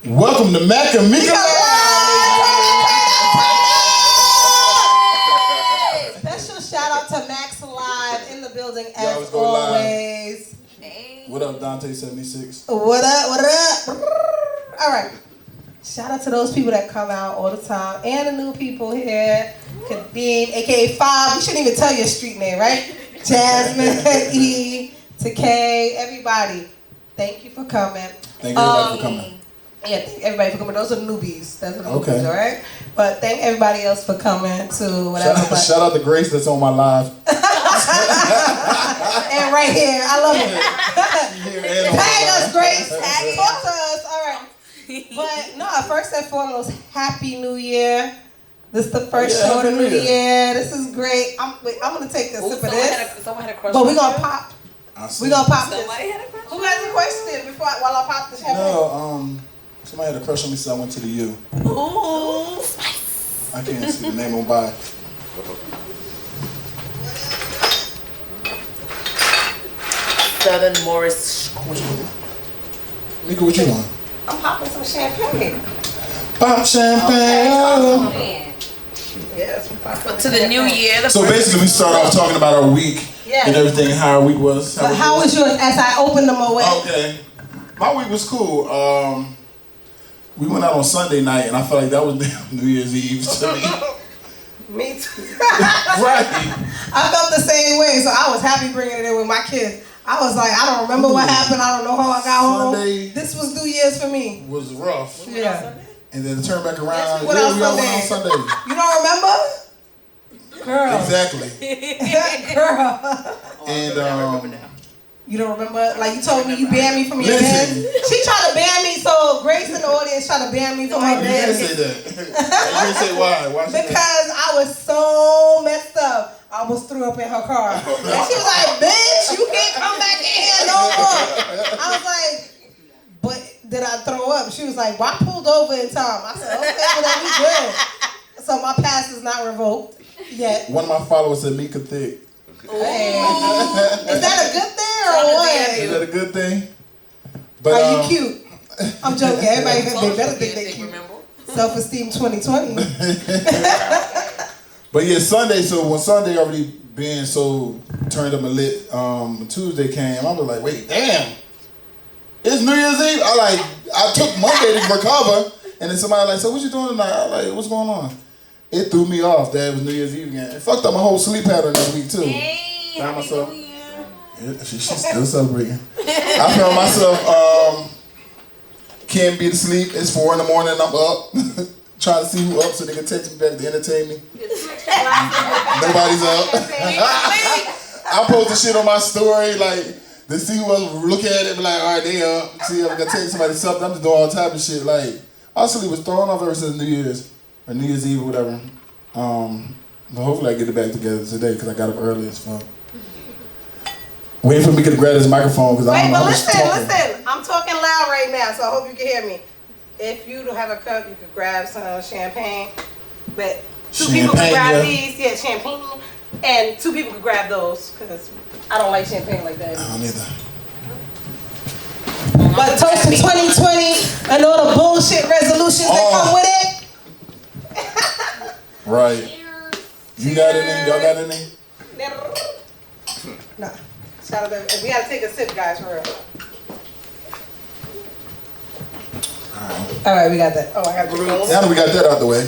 Welcome to Mac Meeka. Special shout out to Max Live in the building as go always. Hey. What up, Dante76? What up? What up? All right. Shout out to those people that come out all the time and the new people here. Kadeem, aka Five. We shouldn't even tell your street name, right? Jasmine, E, to K, everybody. Thank you for coming. Thank everybody for coming. Yeah, thank everybody for coming. Those are newbies. That's what the newbies, all right? But thank everybody else for coming to whatever. Shout out to Grace that's on my live. And right here. I love it. Tag us, Grace. Talk to us. All right. But no, first and foremost, Happy New Year. This is the first show of the new year. This is great. I'm going to take a sip of this. Someone had a crush. But we're going to pop. We're going to pop this. Somebody had a crush. Who has a question while I pop the champagne? No, somebody had a crush on me, so I went to the U. Ooh. I can't see the name on by. Southern Morris Queen. Meeka, what you want? I'm popping some champagne. Pop champagne. Yes, we're popping. But to the new year. So basically, we start off talking about our week and everything, how our week was. How was yours as I opened them away? Okay. My week was cool. We went out on Sunday night, and I felt like that was New Year's Eve to me. Me too. Right. I felt the same way, so I was happy bringing it in with my kids. I was like, I don't remember what happened. I don't know how I got home. This was New Year's for me. Was rough. Yeah. And then to turn back around. We went on Sunday. You don't remember? Girl. Exactly. Girl. And you don't remember? Like you told me you banned me from your bed. She tried to ban me, so Grace in the audience tried to ban me from her bed. You didn't say that. You didn't say why. Why because I was so messed up. I almost threw up in her car. And she was like, bitch, you can't come back in here no more. I was like, but did I throw up? She was like, well, I pulled over in time. I said, okay, well, then we good. So my pass is not revoked yet. One of my followers said Meeka thick. Hey. Is that a good thing or what? Is that a good thing? But, are you cute? I'm joking. Everybody they better think they cute. Self-esteem 2020. But yeah, Sunday, so when Sunday already been so turned up and lit, Tuesday came, I was like, wait, damn. It's New Year's Eve? I took Monday to recover, and then somebody like, so what you doing tonight? I was like, what's going on? It threw me off that it was New Year's Eve again. It fucked up my whole sleep pattern this week too. Hey, found myself. Yeah, she's still celebrating. I found myself can't be to sleep. It's 4 in the morning and I'm up. Trying to see who up so they can text me back to entertain me. Nobody's up. I posted shit on my story like to see who else look at it and be like, all right, they up. See if I can text somebody something. I'm just doing all type of shit. Like my sleep was thrown off ever since New Year's. Or New Year's Eve or whatever. But hopefully I get it back together today because I got up early as fuck. Waiting for me to grab this microphone because I don't know how much talking. Listen. I'm talking loud right now, so I hope you can hear me. If you don't have a cup, you could grab some champagne. But two people could grab these. Yeah, champagne. And 2 people could grab those because I don't like champagne like that. I don't either. But toast to 2020 and all the bullshit resolutions that come with it. Right. You got any? Y'all got any? No. Shout out to, we gotta take a sip, guys, for real. All right, we got that. Oh, I got the Now that we got that out the way.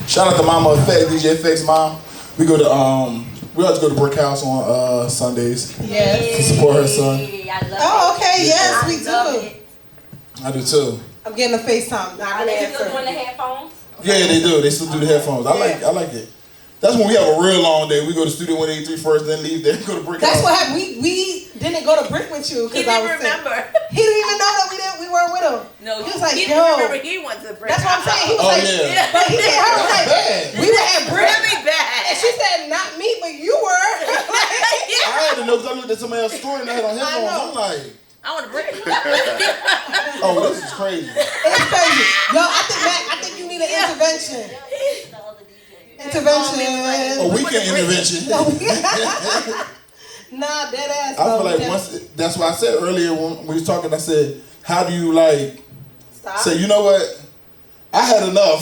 Shout out to Mama Effect, DJ Effect's mom. We go to we always go to Brick House on Sundays. Yes. To support her son. I love oh, okay. Yes, we do. I do too. I'm getting a FaceTime. Are they still doing the headphones? Yeah, they do. They still do the headphones. I like it. That's when we have a real long day. We go to Studio 183 first, then leave there, go to Brick House. That's what happened. We didn't go to Brick with you because I was remember. He didn't even know that we weren't with him. No, he was like, he yo. didn't remember he went to Brick. That's what I'm saying. He was like, yeah. But he said, I was like, we were at Brick. Really bad. And she said, not me, but you were. I had to know because I looked at somebody else's story and I had on headphones. I'm like, I want to Brick. oh, this is crazy. It's crazy. Yo, I think you need an intervention. Intervention. A weekend intervention. Nah, dead ass. I feel like once, that's what I said earlier when we was talking, I said, how do you like say, you know what? I had enough.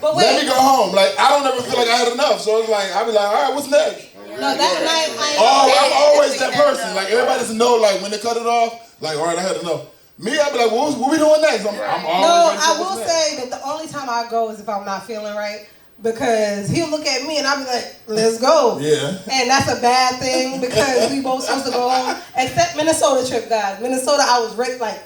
But wait. Let me go home. Like, I don't ever feel like I had enough. So it's like, I'll be like, all right, what's next? No, that night, I'm always that person. Like, everybody doesn't know, like, when they cut it off, like, all right, I had enough. Me, I'll be like, what we doing next? I'm always I will say that the only time I go is if I'm not feeling right. Because he'll look at me and I'll be like, let's go. Yeah. And that's a bad thing because we both supposed to go home. Except Minnesota trip, guys. Minnesota, I was ready, like,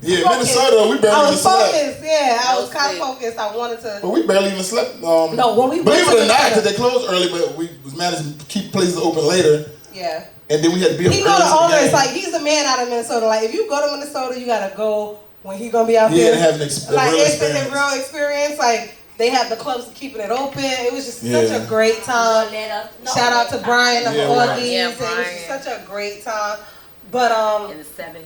yeah, focused. Minnesota, we barely even slept. Focused, yeah. I was kind of focused. I wanted to. But we barely even slept. No, when we believe went it to or not, because Minnesota. they closed early, but we was managed to keep places open later. Yeah. And then we had to be up He early know the to owner. It's game. like, he's the man out of Minnesota. Like, if you go to Minnesota, you got to go when he going to be out Yeah, there. and have a like, real it's experience. a real experience. Like, they have the clubs keeping it open. It was just Yeah. such a great time. Shout out to Brian of Orgies. Yeah, It was Brian. just such a great time. But In the 7s.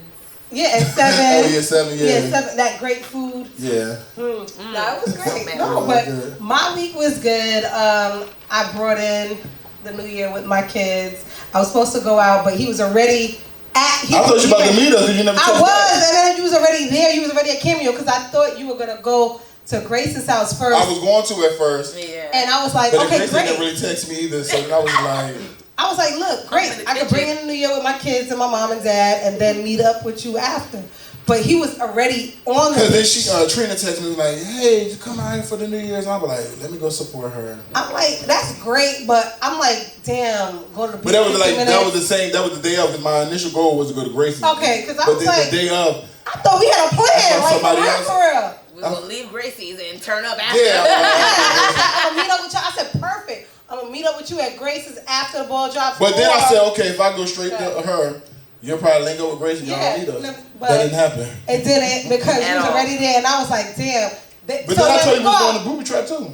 yeah, and 7. Oh, yeah, 7, yeah. Yeah, 7. That great food. Yeah. No, it was great. man. No, It was but good. my week was good. I brought in the new year with my kids. I was supposed to go out, but he was already at. I thought you were about to meet us and you never I told was, and then you was already there. You was already at Cameo because I thought you were gonna go to Grace's house first. I was going to at first. Yeah. And I was like, But okay, Grace great. didn't really text me either, so I was like, I was like, look, great. I could bring in the new year with my kids and my mom and dad, and then meet up with you after. But he was already on the. because then she, Trina texted me like, hey, come out here for the New Year's. And I was like, let me go support her. I'm like, that's great, but I'm like, damn, go to the beach. But that was like, 15 that was minutes. that was the day of. My initial goal was to go to Gracie's. Okay, because I But was then like, the day of, I thought we had a plan, from like somebody else. for real. We will leave Gracie's and turn up after. yeah. I'm gonna meet up with you. I said, perfect. I'm gonna meet up with you at Grace's after the ball drops. But then I or- said, okay, if I go straight to her, you'll probably link up with Gracie. Y'all Yeah, meet us. no, but- That didn't happen. It didn't because At he was all. already there, and I was like, damn. But then I told you we was going to Booby Trap too.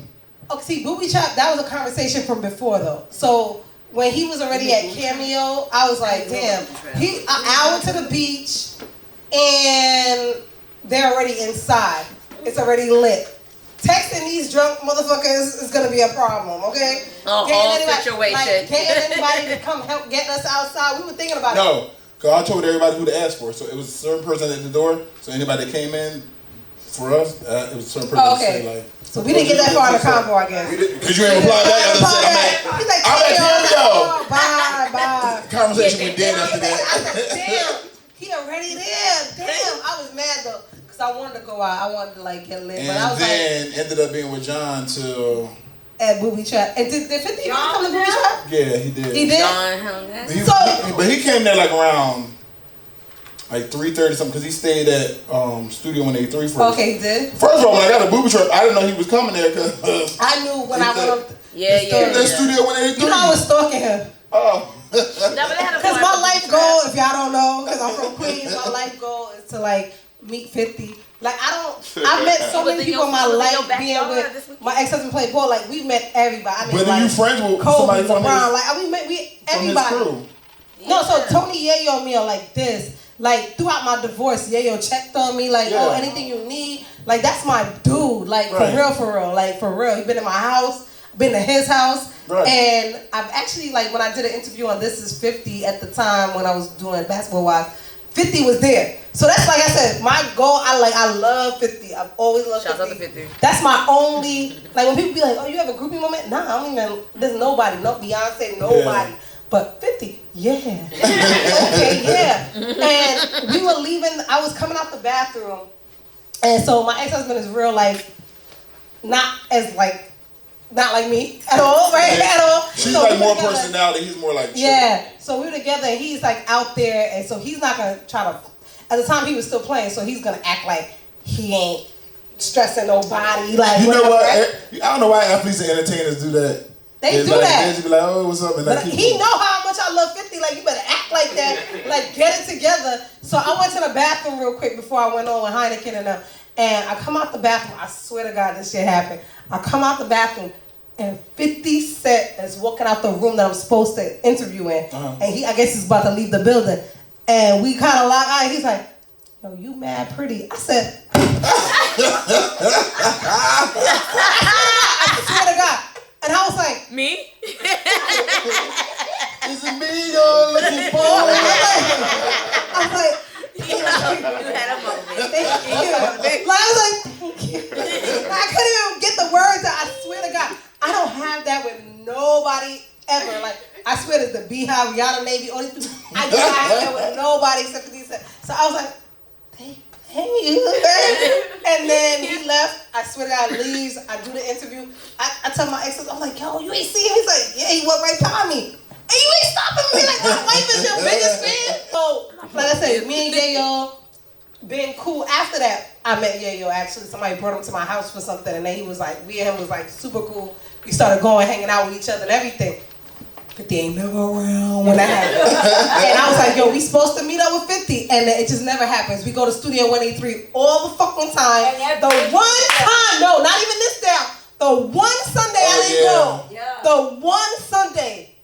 Oh, see, Booby Trap, that was a conversation from before though. So when he was already at Cameo, I was like, damn. He an hour to the beach, and they're already inside. It's already lit. Texting these drunk motherfuckers is gonna be a problem, okay? A whole situation. Like, getting anybody to come help get us outside. We were thinking about it. No, because I told everybody who to ask for. So it was a certain person at the door. So anybody that came in for us, it was a certain person Oh, to okay. say like. So we didn't get that far in the convo, I guess. Because you ain't replied back. I just said, He's like, I'm at Cameo. oh, bye. Conversation went dead after I that. said, damn, he already there. Damn, I was mad though, cause I wanted to go out. I wanted to like get lit, but I And was like, then ended up being with John till. at Booby Trap. And did 50 even come to Booby Trap? Yeah, he did. He did. But he came there like around like 3:30 something because he stayed at Studio 183 first. Okay, he did. First of all, when I got a Booby Trap, I didn't know he was coming there because I knew when I went up. that Studio 183. You know I was stalking him. Oh. Cause my life goal, if y'all don't know, cause I'm from Queens, my life goal is to like meet 50. Like I met so many people in my life being with my ex-husband played ball. Like we met everybody. I mean, But then you friends with Kobe, somebody from LeBron. his, Like we met from his everybody. crew. No, so Tony Yayo me are like this. Like throughout my divorce, Yayo checked on me. Like, oh, anything you need. Like that's my dude. Like for real. Like for real. He been in my house. Been to his house. Right. And I've actually like when I did an interview on This Is 50 at the time when I was doing Basketball Wives, 50 was there. So that's like I said, my goal. I love 50. I've always loved 50. Shout out to 50. That's my only like when people be like, oh, you have a groupie moment? Nah, I don't even. There's nobody. No Beyonce. Nobody. Yeah. But 50, yeah. Okay, yeah. And we were leaving. I was coming out the bathroom, and so my ex-husband is real like, not like me at all, right? At all. She's so like more personality. He's more like chill. Yeah. So we were together, and he's like out there, and so he's not gonna try to. At the time, he was still playing, so he's gonna act like he ain't stressing nobody. Like you know whatever, what? right? I don't know why athletes and entertainers do that. They do like, that. They just be like, oh, what's up? And But he know how much I love 50. Like, you better act like that. Like, get it together. So I went to the bathroom real quick before I went on with Heineken and them. And I come out the bathroom. I swear to God, this shit happened. I come out the bathroom, and 50 Cent is walking out the room that I'm supposed to interview in. And I guess he's about to leave the building. And we kind of lock eyes. He's like, yo, you mad pretty. I said, I swear to God. And I was like, me? Is it me you're looking for? I was like, You had a moment. Thank you. Like, I was like, thank you. I couldn't even get the words out. I swear to God, I don't have that with nobody ever. Like, I swear to the Beehive, Rihanna, Navy, only two. I do not have that with nobody except for these. So I was like, thank you. And then he left. I swear to God, leaves. I do the interview. I tell my ex, I'm like, yo, you ain't see him? He's like, yeah, he walked right behind me. And you ain't stopping me. Like, my wife is your biggest fan. So, like I said, me and Yayo been cool. After that, I met Yayo, actually. Somebody brought him to my house for something, and then he was like, we and him was like super cool. We started going, hanging out with each other and everything. 50 ain't never around when that happened. And I was like, yo, we supposed to meet up with 50. And it just never happens. We go to Studio 183 all the fucking time. The one time, no, not even this down. The one Sunday I didn't go. Yeah. The one Sunday.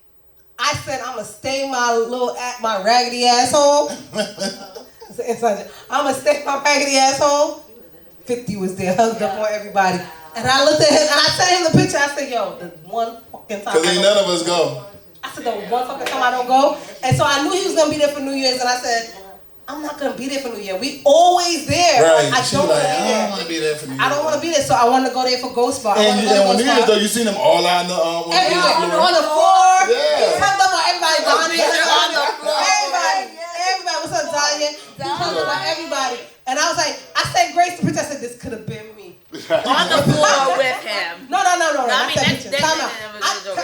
I said, I'm going to stay my raggedy ass home. I'm going to stay my raggedy ass home. 50 was there, hugged up on everybody. And I looked at him, and I sent him the picture. I said, yo, the one fucking time. Because ain't none of us go. I said, the one fucking time I don't go. And so I knew he was going to be there for New Year's. And I said, I'm not going to be there for New Year. We always there. Right. I don't want to be there for New Year. I don't want to be there. So I wanted to go there for Ghost Bar. And on New Year's, though, you seen them all out on the everywhere. On the floor. Yeah. He comes up on everybody. On the floor. Everybody. What's up, Zion? He comes up on everybody. And I was like, I sent Grace the picture. I said, this could have been me. On the floor with him. No. I Not mean, that picture. Time out.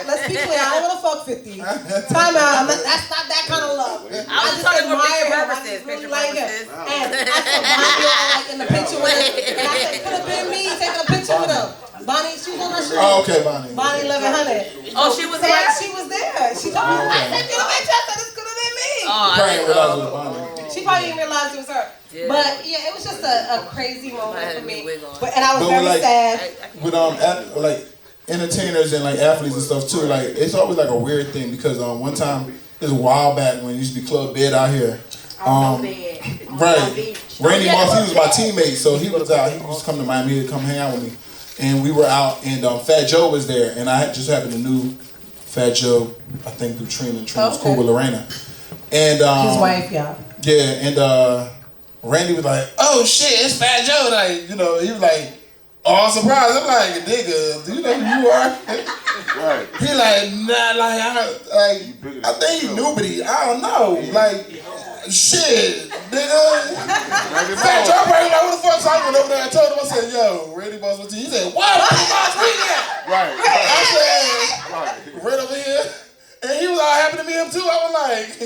Let's be clear. I don't want to fuck 50. Time out. That's not that kind of love. I was talking for picture purposes. Picture purposes. And I saw Bonnie like in the picture with him. And I said, could have been me taking a picture with him. Bonnie, she was on her show. Oh, okay, Bonnie. Bonnie 1100. Oh, she was there? She was there. She told me, I sent you a picture. I said, this could have been me. Oh, I didn't realize it was Bonnie. She probably didn't realize it was her. Yeah. But yeah, it was just a crazy moment for me. And I was very sad. With like entertainers and like athletes and stuff too, like it's always like a weird thing because one time it was a while back when it used to be Club Bed out here. Right. Randy Moss, he was my teammate, so he was out. He used to come to Miami to come hang out with me, and we were out, and Fat Joe was there, and I just happened to knew Fat Joe, I think through Trina. Trina was cool with Lorena, and his wife, yeah. Yeah, and Randy was like, "Oh shit, it's Fat Joe!" Like, you know, he was like, "Oh, surprised." I'm like, "Nigga, do you know who you are?" Right. He like, "Nah, like I think he knew, but I don't know, like." Shit, nigga. Fat Joe probably like, what the fuck? So I went over there and told him, I said, yo, Randy Boss went to you. He said, what? Randy Boss, where you at? Right. I said, right over here. And he was all happy to meet him too. I was like,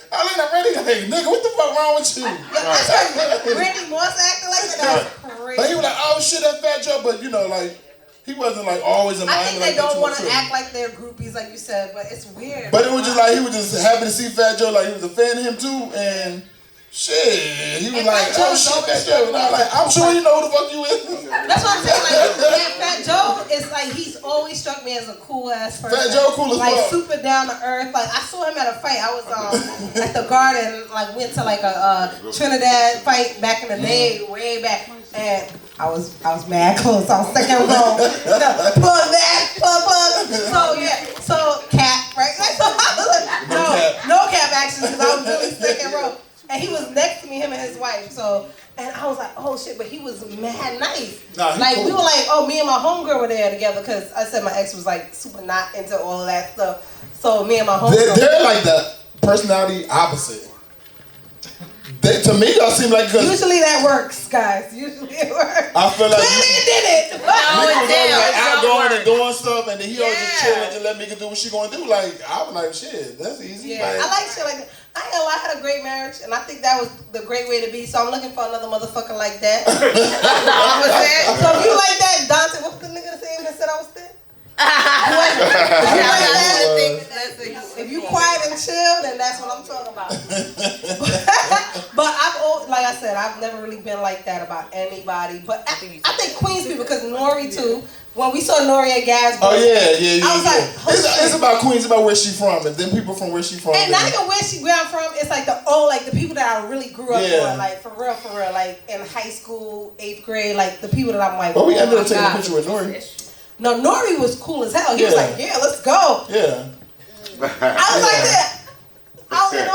I looked at Randy like, nigga, what the fuck wrong with you? Randy Moss acting like that. That's crazy. But he was like, oh shit, that's Fat Joe. But you know, like, he wasn't like always in Miami. I think they don't want to act like they're groupies, like you said, but it's weird. But it was just like he was just happy to see Fat Joe, like he was a fan of him too, and shit, he was like, oh shit, Fat Joe. And I was like, I'm sure you know who the fuck you is. That's what I'm saying. Like, yeah, Fat Joe is like he's always struck me as a cool ass person. Fat Joe cool as fuck. Like super down to earth. Like I saw him at a fight. I was at the Garden, like went to like a Trinidad fight back in the day, way back. And I was mad close. I was second row. Plug that, plug. So yeah, so cap, right? So I was like, no cap action because I was really second row. And he was next to me, him and his wife. So, and I was like, oh shit, but he was mad nice. Nah, like cool. We were like, oh, me and my homegirl were there together because I said my ex was like super not into all of that stuff. So me and my homegirl. They're like the personality opposite. To me, y'all seem like usually that works, guys. Usually it works. I feel like clearly it did it. No, it did. Like outgoing and doing stuff, and then he always just chill and just let Meeka do what she gonna do. Like I was like, shit, that's easy. Yeah, like, I like shit like that. I ain't gonna lie, I had a great marriage, and I think that was the great way to be. So I'm looking for another motherfucker like that. So if you like that, Dante, what's the nigga that said I was thin? If you quiet and chill, then that's what I'm talking about. But like I said, I've never really been like that about anybody. But I think Queens people, because Nori too. When we saw Nori at Gas, oh yeah. I was like, it's about Queens, about where she from, and then people from where she from. And not even where she where I'm from. It's like the people that I really grew up on, like for real, like in high school, 8th grade, like the people that I'm like. But we ended up taking a picture with Nori. No, Nori was cool as hell. He was like, yeah, let's go. Yeah. I was like that. I was like,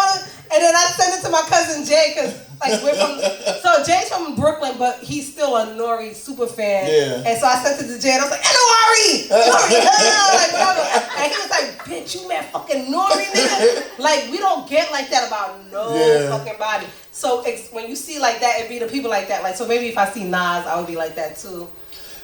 and then I sent it to my cousin Jay, because like we're from, so Jay's from him, but he's still a Nori super fan. Yeah. And so I sent it to Jay, and I was like, Nori! Like, whatever. And he was like, bitch, you met fucking Nori, nigga? Like, we don't get like that about no fucking body. So when you see like that, it'd be the people like that. Like, so maybe if I see Nas, I would be like that too.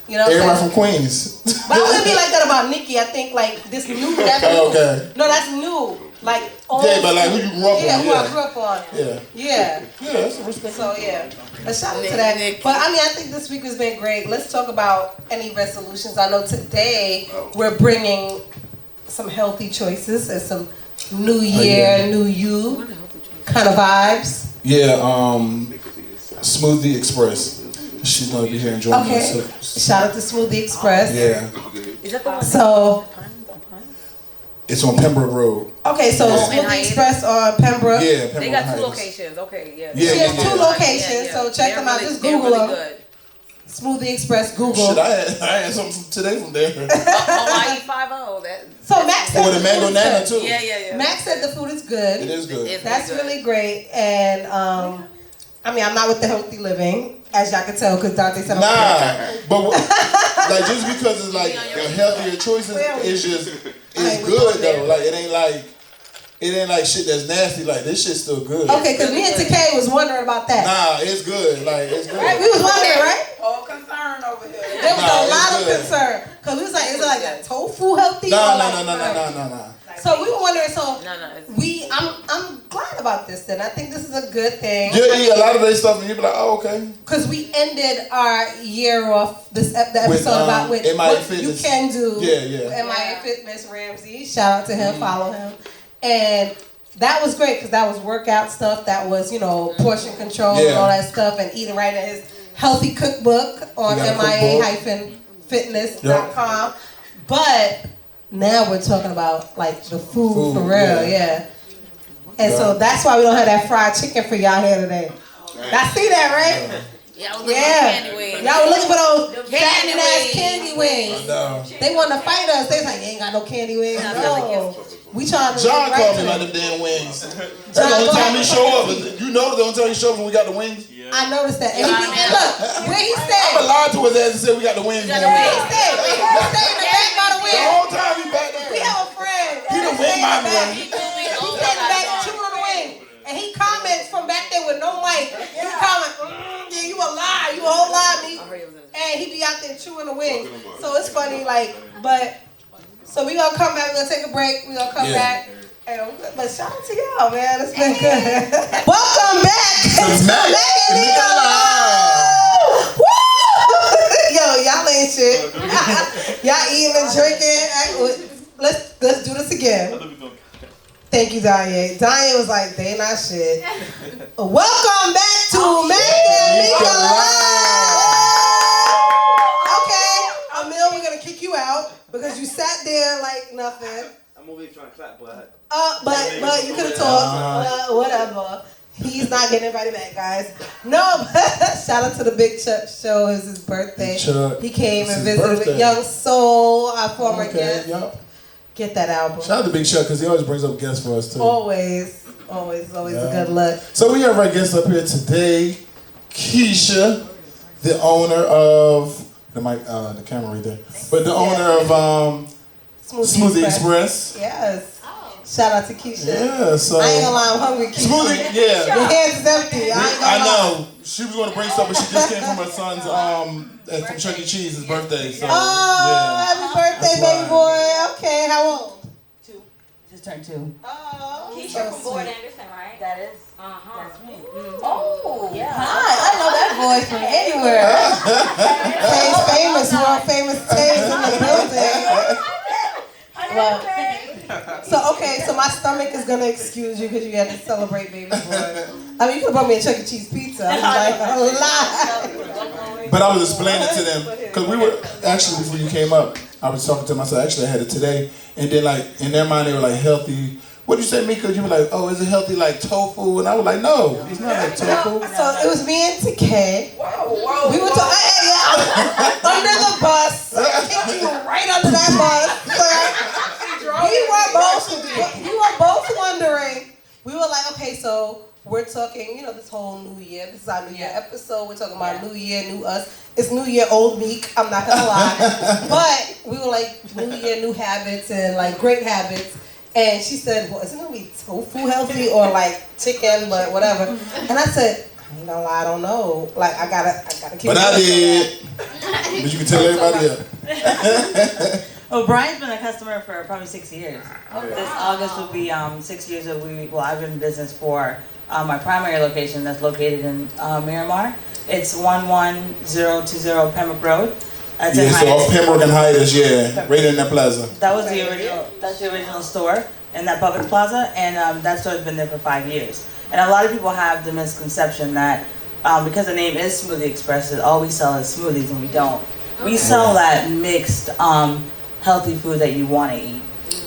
You know what I'm Everybody saying? from Queens. But I wouldn't be like that about Nicki. I think like this new, that's new. Okay. No, that's new. Like old. Yeah, but like who you grew up on. Yeah, who I grew up on. Yeah. Yeah. Yeah, that's a respect. So yeah, a shout out to that. But I mean, I think this week has been great. Let's talk about any resolutions. I know today we're bringing some healthy choices and some new year, new you kind of vibes. Yeah, Smoothie Express. She's gonna be here enjoying Okay. Shout out to Smoothie Express. Yeah. Is that the one? So. It's on Pembroke Road. Okay, so Smoothie Express on Pembroke. Yeah, Pembroke They got Heights. 2 locations. Okay, yeah. Yeah, She has 2 locations, so check them out. Just Google them. Good. Smoothie Express, Google. Shit, I had something today from there. Hawaii 5-0. So Max said Oh, the mango nana too. Yeah. Max said the food is good. It is good. That's really great. And I mean, I'm not with the healthy living, as y'all can tell, because Dante said I'm but like just because it's like the healthier choices, it's good though. Like it ain't like shit that's nasty. Like this shit's still good. Okay, because me and TK was wondering about that. Nah, it's good. Like it's good. Right? We was wondering, right? All concern over here. There was a lot of concern. Because we was like, is it like a tofu healthy? No. So we were wondering, so No. I'm glad about this then. I think this is a good thing. You eat a lot of their stuff and you be like, oh, okay. Because we ended our year off the episode about what you can do. Yeah. MIA Fitness Ramsey. Shout out to him, follow him. And that was great because that was workout stuff. That was, portion control and all that stuff and eating right in his healthy cookbook on MIA-fitness.com. But now we're talking about like the food for real, yeah. And so that's why we don't have that fried chicken for y'all here today. I see that, right? Y'all were looking for those fattening ass candy wings. They want to fight us. They was like, you ain't got no candy wings. No. We trying to. John called me about them damn wings. That's the only time he show up. You know the only time he show up when we got the wings? I noticed that. And look, where he stayed. I lied to his ass and said we got the wings. Where he stayed. He stayed in the back by the The wing. whole time he back there. We have a friend. He done wing my boy. He stayed in the back chewing on the wing. And he comments from back there with no mic. He comments, yeah, you a lie. You a whole lie, me. And he be out there chewing the wings. So it's funny, so we gonna come back. We gonna take a break. We gonna come back. But shout out to y'all, man. It's been good. Welcome back. Mac Meeka. Woo! Yo, y'all ain't shit. Y'all eating and drinking. Let's do this again. Thank you, Danye. Danye was like, they not shit. Welcome back to Mac Meeka Live. Okay, Emil, we're gonna kick you out because you sat there like nothing. I'm over here trying to clap, but but you could have talked. Whatever. He's not getting invited back, guys. No, but shout out to the Big Chuck show. It's his birthday. Chuck. He came and visited with Young Soul, our former guest. Yep. Get that album. Shout out to Big Chuck because he always brings up guests for us too. Always a good look. So we have our guest up here today, Kisha, the owner of the camera right there, but the owner of Smoothie Express. Yes. Shout out to Kisha. Yeah, so I ain't gonna lie, I'm hungry, Kisha. Smoothie, yeah. Your hands is empty. I know. She was gonna bring stuff, but she just came from her son's from Chuck E. Cheese, his birthday. So happy birthday, baby boy. Okay, how old? 2. Just turned 2. Oh, Kisha from Board Anderson, right? That is. That's me. Oh, yeah. Hi, I know that voice from anywhere. Tay's famous, world famous Tay's in the building. Well, so my stomach is gonna excuse you because you had to celebrate baby boy. I mean, you could have brought me a Chuck E. Cheese pizza. I was like, But I was explaining to them because we were actually before you came up, I was talking to them. I said actually I had it today, and then like in their mind they were like healthy. What did you say, Meeka? You were like, oh, is it healthy like tofu? And I was like, no, it's not like tofu. So it was me and TK. Whoa. We were under the bus. Kicked you right under that bus. We were both wondering. We were like, okay, so we're talking, you know, this whole New Year. This is our New Year episode. We're talking about New Year, new us. It's New Year, old Meek. I'm not gonna lie, but we were like New Year, new habits, and like great habits. And she said, well, is it gonna be tofu healthy or like chicken, but whatever? And I said, I ain't gonna lie, I don't know. Like I gotta keep. But I did. But you can tell everybody else. Well, Brian's been a customer for probably 6 years. This August will be 6 years that I've been in business for my primary location that's located in Miramar. It's 11020 Pembroke Road. That's Yeah, so off Pembroke and Hydas, right in that plaza. That was the original. That's the original store in that Publix Plaza, and that store's been there for 5 years. And a lot of people have the misconception that because the name is Smoothie Express, that all we sell is smoothies, and we don't. We sell that mixed healthy food that you want to eat.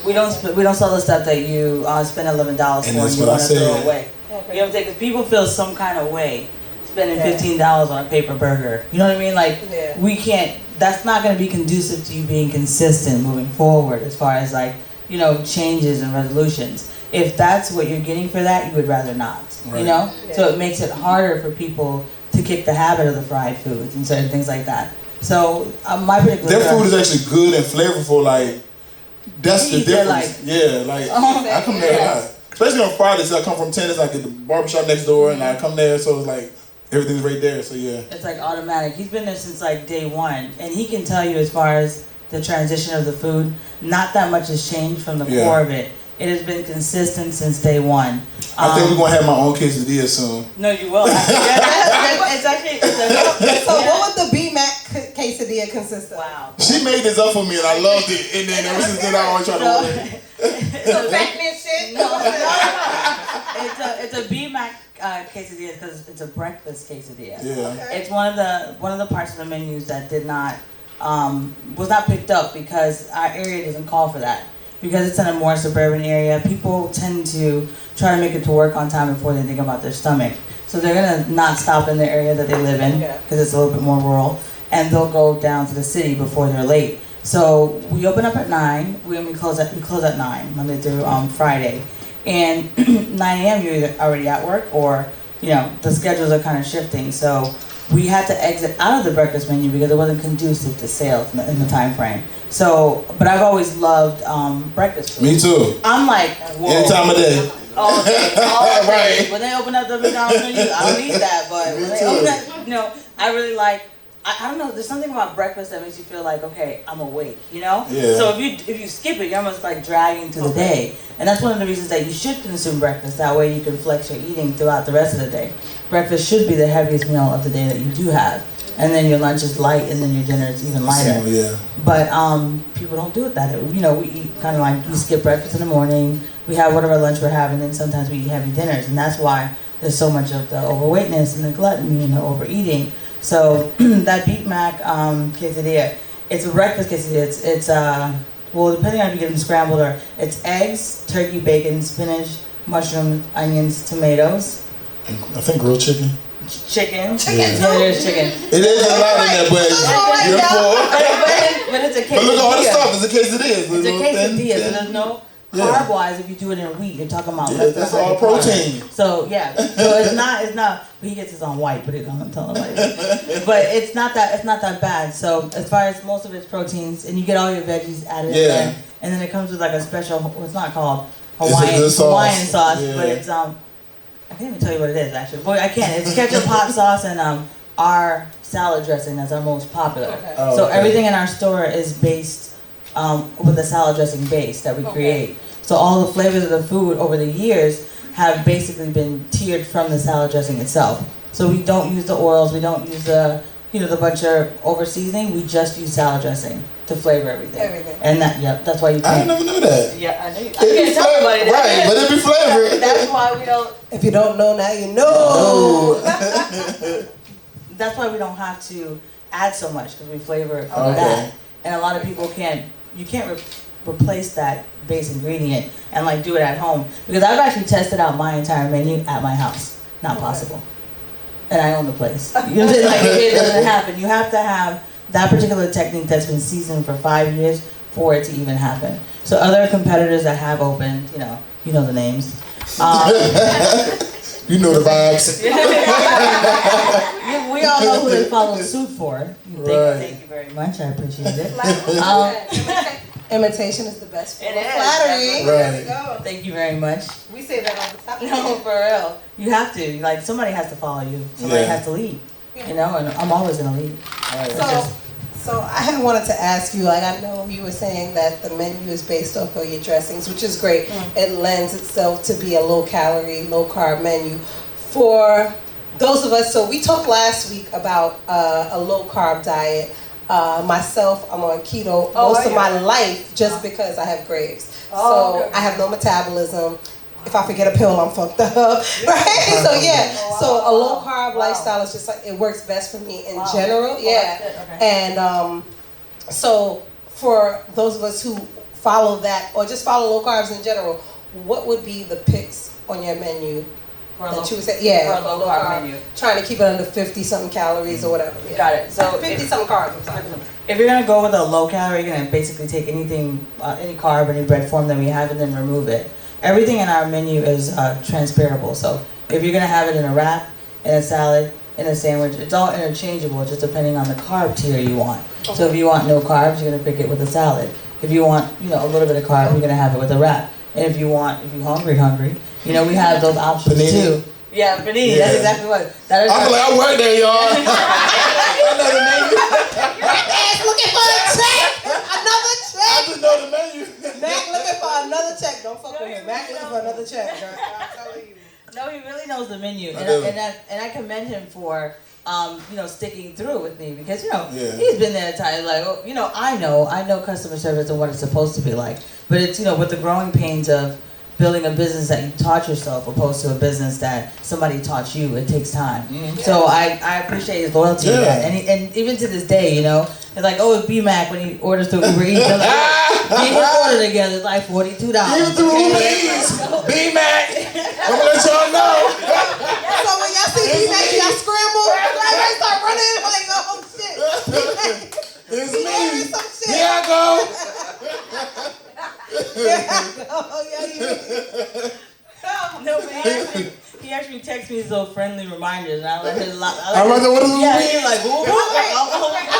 We don't sell the stuff that you spend $11 for and you want to throw away. You know what I'm saying? Because people feel some kind of way spending $15 on a paper burger. You know what I mean? Like we can't. That's not going to be conducive to you being consistent moving forward as far as like, you know, changes and resolutions. If that's what you're getting for that, you would rather not, you know? So it makes it harder for people to kick the habit of the fried foods and certain things like that. So my particular... Their food is actually good and flavorful, like, that's the difference. I come there a lot. Especially on Fridays, I come from tennis, I get the barbershop next door, and I come there, so it's like, everything's right there, so yeah. It's like automatic. He's been there since like day one, and he can tell you as far as the transition of the food, not that much has changed from the core of it. It has been consistent since day one. I think we're gonna have my own quesadilla soon. No, you will. It's actually. So what would the B-Mac quesadilla consist of? Wow. She made this up for me, and I loved it. And then ever since then, I always try to order it. So fatness shit. No. It's a B-Mac quesadilla because it's a breakfast quesadilla. Yeah. Okay. It's one of the parts of the menus that did not was not picked up because our area doesn't call for that. Because it's in a more suburban area, people tend to try to make it to work on time before they think about their stomach. So they're gonna not stop in the area that they live in because it's a little bit more rural, and they'll go down to the city before they're late. So we open up at 9. We close at 9 Monday through Friday, and 9 a.m. you're either already at work or the schedules are kind of shifting. So we had to exit out of the breakfast menu because it wasn't conducive to sales in the time frame. So, but I've always loved breakfast food. Me too. I'm like, whoa. Any time of day. All the day. Right. When they open up the McDonald's menu, I don't eat that, but when they open up, I really like. I don't know. There's something about breakfast that makes you feel like, okay, I'm awake. Yeah. So if you skip it, you're almost like dragging to the day, and that's one of the reasons that you should consume breakfast. That way you can flex your eating throughout the rest of the day. Breakfast should be the heaviest meal of the day that you do have, and then your lunch is light, and then your dinner is even lighter. But people don't do it that way. We eat kind of like we skip breakfast in the morning. We have whatever lunch we're having, and sometimes we eat heavy dinners, and that's why there's so much of the overweightness and the gluttony and the overeating. So that Beef Mac quesadilla, it's a breakfast quesadilla. It's well, depending on if you get them scrambled or it's eggs, turkey, bacon, spinach, mushrooms, onions, tomatoes. I think grilled chicken. Chicken. Chicken too. Yeah, there's chicken. It is a lot in there, but you're full. But it's a quesadilla. But look at all the stuff. It's a quesadilla. It's a quesadilla. So there's no carb-wise. If you do it in wheat, you're talking about that's all protein. So it's not. He gets his own white, but I'm not telling nobody. But it's not that bad. So as far as most of it's proteins, and you get all your veggies added in there, and then it comes with like a special. It's not called Hawaiian sauce, but it's I can't even tell you what it is actually. Boy, I can't. It's ketchup, hot sauce, and our salad dressing that's our most popular. Okay. So everything in our store is based with a salad dressing base that we create. So all the flavors of the food over the years have basically been tiered from the salad dressing itself. So we don't use the oils, we don't use the the bunch of over seasoning. We just use salad dressing to flavor everything. And that's why you can't. I never knew that. Yeah, I knew. It be flavored, right? But it be flavored. That's why we don't. If you don't know now, you know. That's why we don't have to add so much because we flavor it from that. And a lot of people you can't replace that base ingredient and like do it at home because I've actually tested out my entire menu at my house. Not possible. And I own the place. You know what I'm saying? Like it doesn't happen. You have to have that particular technique that's been seasoned for 5 years for it to even happen. So other competitors that have opened, you know the names. You know the vibes. We all know who they follow suit for. Right. Thank you very much. I appreciate it. Imitation is the best form It of is, flattery. definitely. There we go. Thank you very much. We say that all the time. No, for real. You have to. Like, somebody has to follow you. Somebody Yeah. has to lead. You know, and I'm always going to lead. So I had wanted to ask you, like I know you were saying that the menu is based off of your dressings, which is great. It lends itself to be a low calorie, low carb menu. For those of us, so we talked last week about a low carb diet. Myself, I'm on keto most of my life just because I have Graves. So I have no metabolism. If I forget a pill, I'm fucked up, right? So yeah, so a low carb lifestyle is just like, it works best for me in general, And so for those of us who follow that, or just follow low carbs in general, what would be the picks on your menu that you would say, for a low carb menu? Trying to keep it under 50-something calories or whatever. Yeah. Got it. So 50-something carbs, I'm sorry. if you're gonna go with a low calorie, you're gonna basically take anything, any carb, any bread form that we have, and then remove it. Everything in our menu is transferable. So if you're gonna have it in a wrap, in a salad, in a sandwich, it's all interchangeable, just depending on the carb tier you want. So if you want no carbs, you're gonna pick it with a salad. If you want, a little bit of carb, you're gonna have it with a wrap. And if you're hungry, we have those options too. Yeah, panini. That's exactly what. That is I feel like I work there, y'all. I know the menu. Looking for a check! Another check! I just know the menu. Mac looking for another check. Don't fuck with him. Mac looking for another check. Girl. I'm telling you. No, he really knows the menu, I do. and I commend him for sticking through with me because Yeah. he's been there at times like I know customer service and what it's supposed to be like, but it's with the growing pains of building a business that you taught yourself opposed to a business that somebody taught you. It takes time. So I appreciate his loyalty to that. And even to this day, it's like, it's B-Mac when he orders through Uber Eats. They're like, get his order together, it's like $42. Even through Uber Eats. B-Mac. I'm gonna let y'all know. So when y'all see B-Mac, y'all scramble. Y'all start running like, oh shit. It's He me. ordering some shit. Here I go. No, but he actually texts me his little friendly reminders, and I let him. I wonder what does it mean? He's like, whoop, whoop. I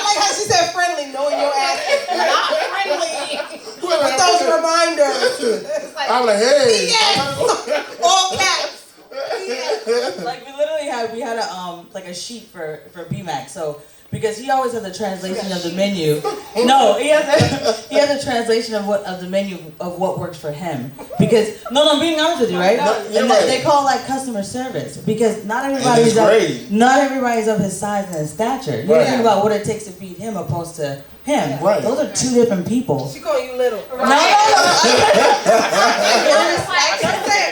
like how she said friendly, knowing your ass is not friendly. With those reminders. It's like, I'm like, hey. yes. All caps. Like we had a sheet for BMAC, so. Because he always has a translation of the menu. No, he has a translation of the menu of what works for him. Because I'm being honest with you, right? And they call that customer service because not everybody's of his size and his stature. You think about what it takes to feed him opposed to him. Right. Those are two different people. She call you little. No.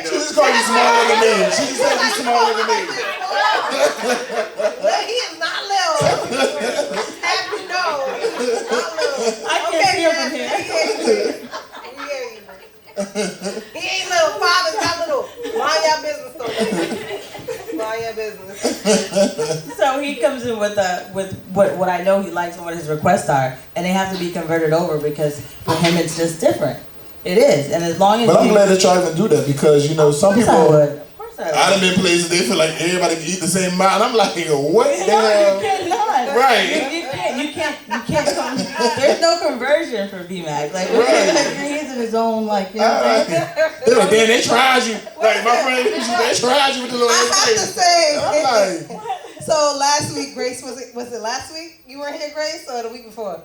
She just called you smaller than me. She just said you smaller than me. He is not little. Happy no. He's not little. I can't see him from here. He ain't little. Father's not little. Mind your business, though. Mind your business. So he comes in with what I know he likes and what his requests are, and they have to be converted over because for him it's just different. It is, and as long as. But I'm glad that y'all even do that because some people. Of course I would. I've been places they feel like everybody can eat the same amount. And I'm like, what the No, hell? you cannot. Right. You can't. There's no conversion for BMAC. Like he's in his own like. They're like, damn, they tried you. Like my friend, they tried you with the little I have to thing. say. I'm like, So last week, Grace, was it last week? You weren't here, Grace, or the week before?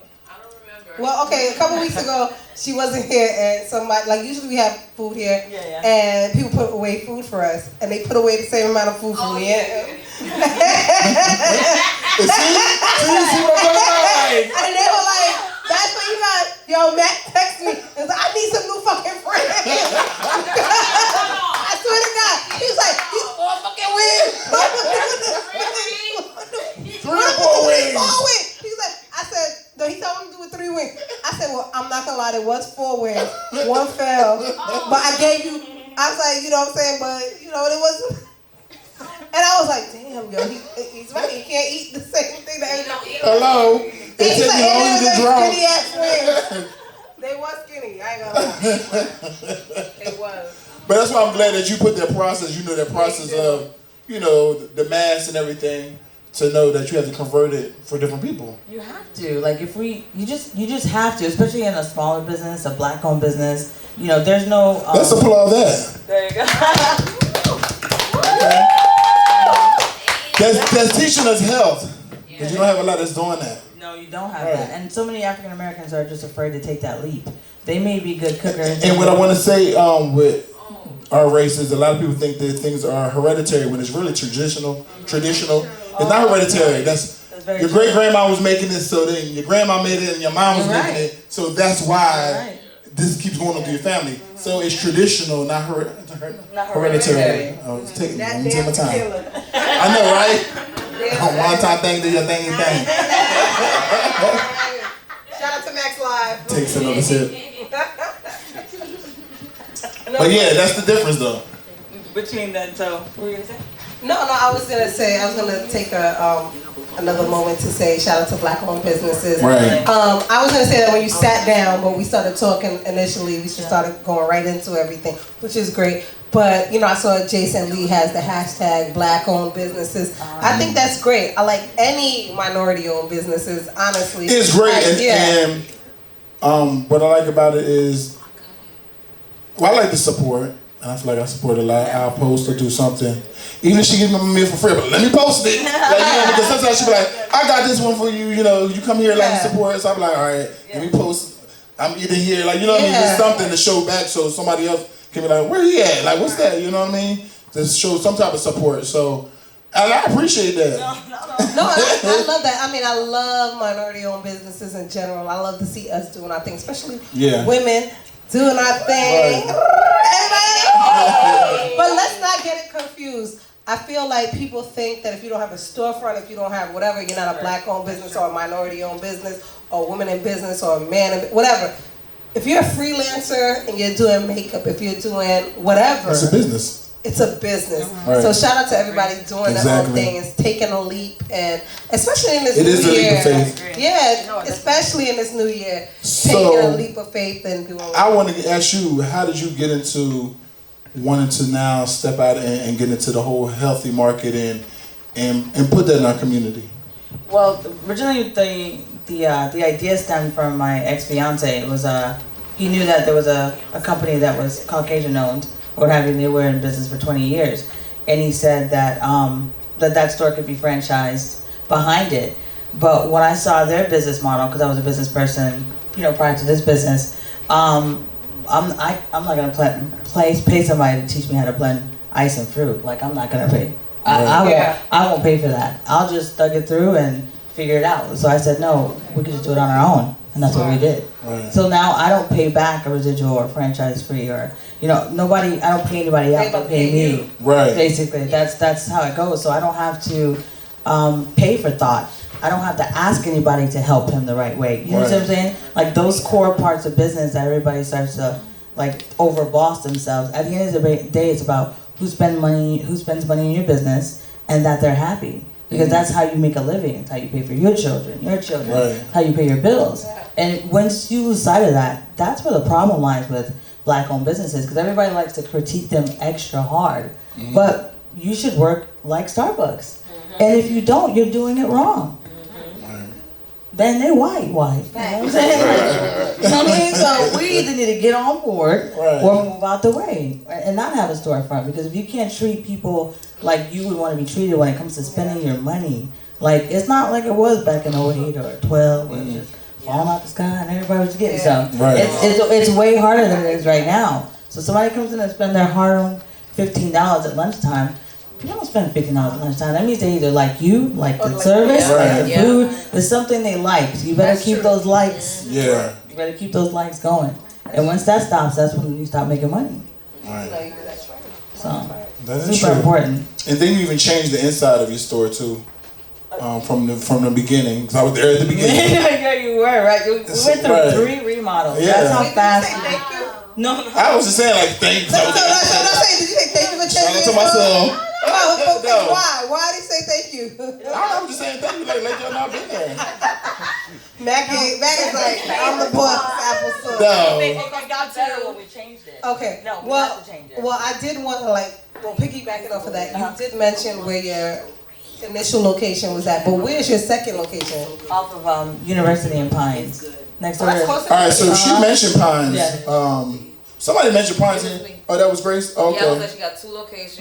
Well, okay, a couple weeks ago, she wasn't here, and somebody, like usually we have food here, and people put away food for us, and they put away the same amount of food for me. see what I'm talking about? Like, And they were like, that's what you got. Yo, Matt text me. He was like, I need some new fucking friends. I swear to God. He was like, you all fucking weird. 3 or 4 wings. 4 wings. He was like, I said, no, he told him to do it 3 wings. I said, well, I'm not gonna lie, there was 4 wings. 1 fell. But I gave you, I was like, you know what I'm saying, but it wasn't. And I was like, damn, yo, he's right. He can't eat the same thing that everybody. Hello. It takes me long to get drunk. Skinny ass wings. They was skinny. I ain't gonna lie. It was. But that's why I'm glad that you put that process. You know that process of you know, the mass and everything to know that you have to convert it for different people. You have to. Like if you just have to, especially in a smaller business, a black-owned business. You know, there's no. Let's applaud that. There you go. That's teaching us health. Because you don't have a lot that's doing that. No, you don't have that. And so many African Americans are just afraid to take that leap. They may be good cookers. And what I want to say with our race is a lot of people think that things are hereditary when it's really traditional. It's not hereditary. That's your great grandma was making it, so then your grandma made it, and your mom was making it. So that's why this keeps going on through your family. So it's traditional, not hereditary. I was taking my time. I know, right? One time thing, do your thing. Shout out to Max Live. Takes another sip. But yeah, that's the difference though. Between that, so what were you gonna say? No, I was gonna take another moment to say shout out to black-owned businesses. Right. I was gonna say that when you sat down, but we started talking initially, we just started going right into everything, which is great. But you know, I saw Jason Lee has the hashtag black-owned businesses. I think that's great. I like any minority-owned businesses, honestly. It's great, and what I like about it is, well, I like the support. And I feel like I support a lot. I'll post or do something. Even if she gives me a meal for free, but let me post it. Like, you know, because sometimes she be like, I got this one for you, you know, you come here like support. So I'm like, all right, let me post. I'm eating here, like, you know what I mean? There's something to show back so somebody else can be like, where he at? Like, what's that? You know what I mean? To show some type of support. So I appreciate that. No, I love that. I mean, I love minority-owned businesses in general. I love to see us doing our thing, especially women doing our thing. But let's not get it confused. I feel like people think that if you don't have a storefront, if you don't have whatever, you're not a black-owned business or a minority-owned business or a woman in business or a man in whatever. If you're a freelancer and you're doing makeup, if you're doing whatever, it's a business. It's a business. Right. So shout out to everybody doing their own thing and taking a leap, and especially in this new year. It is a leap of faith. Yeah, especially in this new year, taking a leap of faith and doing. I want to ask you, how did you get into wanting to now step out and get into the whole healthy market and put that in our community? Well, originally the idea stemmed from my ex-fiance. It was he knew that there was a company that was Caucasian owned. Or having they were in business for 20 years, and he said that that store could be franchised behind it. But when I saw their business model, because I was a business person, you know, prior to this business, I'm not gonna pay somebody to teach me how to blend ice and fruit. Like I'm not gonna pay. I won't pay for that. I'll just thug it through and figure it out. So I said no, we could just do it on our own. And that's what we did. Right. So now I don't pay back a residual or franchise fee or, you know, I don't pay anybody else but pay me. Right. Basically, that's how it goes. So I don't have to pay for thought. I don't have to ask anybody to help him the right way. You know what I'm saying? Like those core parts of business that everybody starts to like overboss themselves. At the end of the day, it's about who spends money in your business and that they're happy. Because that's how you make a living. It's how you pay for your children, how you pay your bills. And once you lose sight of that, that's where the problem lies with black-owned businesses. Because everybody likes to critique them extra hard. Mm-hmm. But you should work like Starbucks. Mm-hmm. And if you don't, you're doing it wrong. Mm-hmm. Then they're white. You know what I'm saying? You know what I mean? So we either need to get on board or move out the way and not have a storefront. Because if you can't treat people like you would want to be treated when it comes to spending your money, like it's not like it was back in 08 or 12 where it just falling out the sky and everybody was getting something. Right. It's way harder than it is right now. So somebody comes in and spend their hard-earned $15 at lunchtime. If you don't spend $15 at lunchtime, that means they either like you, like the service, like the food. There's something they like. So you better keep those likes. Yeah. You better keep those likes going. And once that stops, that's when you stop making money. Right. So that is super important. And then you even change the inside of your store too. From the beginning, because I was there at the beginning. Yeah, you were, right? We went through 3 remodels. Yeah. That's how fast. Thank you. No. I was just saying like thanks. Did you say thank you for changing? Shout out to myself. Why did he say thank you? I'm just saying thank you, like let y'all know I've been there. Mac is like, I'm the boss of Apple Store. It got better when we changed it. Okay. No, we have to change it. Well, I did want to like Well, piggybacking off of that, you did mention where your initial location was at, but where's your second location? Off of University in Pines. Next door. All right, so she mentioned Pines. Yeah. Somebody mentioned Pines here. Oh, that was Grace? Oh, okay. Yeah, I was like, she got 2 locations.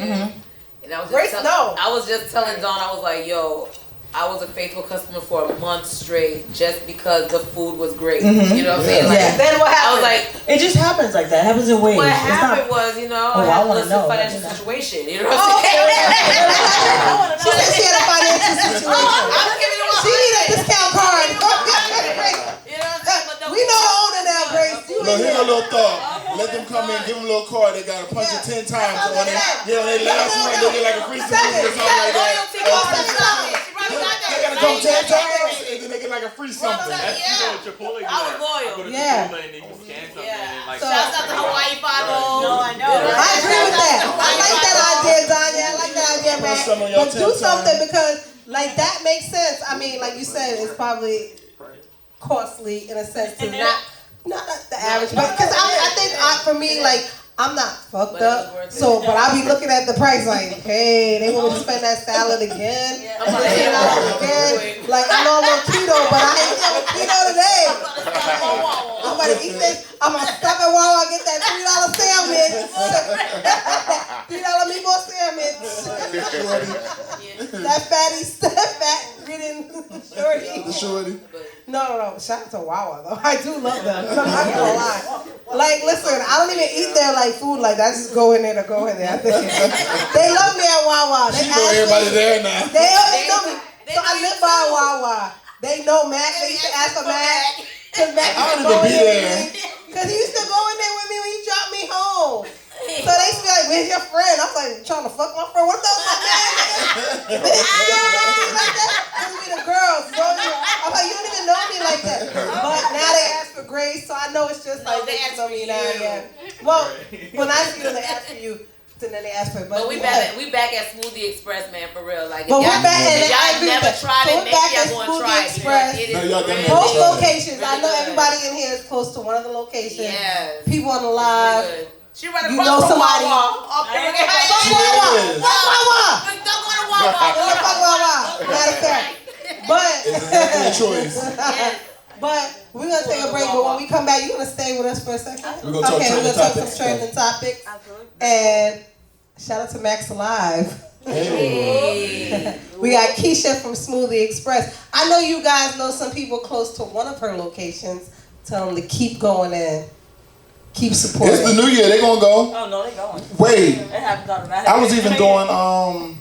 And I was Grace, just no. I was just telling Dawn, I was like, yo, I was a faithful customer for a month straight just because the food was great. You know what I'm saying? Like, Then what I happened? was like, It just happens like that. It happens in waves. what It's happened not- was, you know, Oh, I I had a wanna list of know. financial Let me know. situation. You know what I'm saying? She said she had a financial situation. I'm giving you She need a discount card. You know what I'm saying? But the We know the owner now, Grace. You Look, in here's a here. little thought. Let them come in, give them a little card. They got to punch it 10 times on it. Yeah, on their last one, they get like a free smoothie or something like that. loyalty card. She probably got that. They got to come 10 times, and then they get like a free something. That's you know, Chipotle. I was loyal. I go to Yeah. Chipotle and then you scan something Yeah. and like. Shouts out to Hawaii 5-0. No, I know. I agree with that. I like that idea, Danya. I like that idea, man. some on your But do 10 something times. because, like, that makes sense. I mean, like you said, it's probably costly in a sense to not the average, but because I think for me, like, I'm not fucked up, so but I be looking at the price like, hey, they want me to spend that salad again, again. Like I know I'm on keto, but I ain't on keto today. I'm gonna eat this. I'm gonna stop at Wawa, get that $3 sandwich, $3 meatball sandwich. That fat ridden shorty. The shorty. No. Shout out to Wawa though. I do love them. I'm not gonna lie. Like, listen, I don't even eat their like food like that. I just go in there to go in there. I think they love me at Wawa. They She know everybody there now. They know me. So I live by Wawa. They know Mac. They used to ask for Mac. Cause Mac I used to don't go even in be there there. with me. Cause he used to go in there with me when he dropped me home. So they used to be like, where's your friend? I was like, trying to fuck my friend. What's up, my man? Bitch, you don't know me like that. This be the girls. I'm like, you don't even know me like that. But now they ask for Grace, so I know it's just like they ask know for me now. you. Yeah. Well, when I see them, they ask for you. Then they ask for it. But we back at Smoothie Express, man, for real. Like, if But we're y'all, back if and I y'all agree never with that. tried So it, we're make back sure at y'all go and Smoothie try it. Express. It No, is y'all really definitely Both good. locations. I Really know good. everybody in here is close to one of the locations. Yes. People on the live. Good. She right You across know from somebody. Wawa. Up there. Fuck She Wawa. is. Fuck Wawa. Don't go to Wawa. Fuck Wawa. Matter of fact. But It's definitely a choice. Yes. But we're gonna take a break. But when we come back, you gonna stay with us for a second? We're gonna talk okay, we're trending gonna talk some topics. trending topics. Absolutely. And shout out to Max Alive. Hey. We got Kisha from Smoothie Express. I know you guys know some people close to one of her locations. Tell them to keep going in. Keep supporting. It's the new year. They gonna go. Oh no, they going. Wait. It happens automatically. I was even doing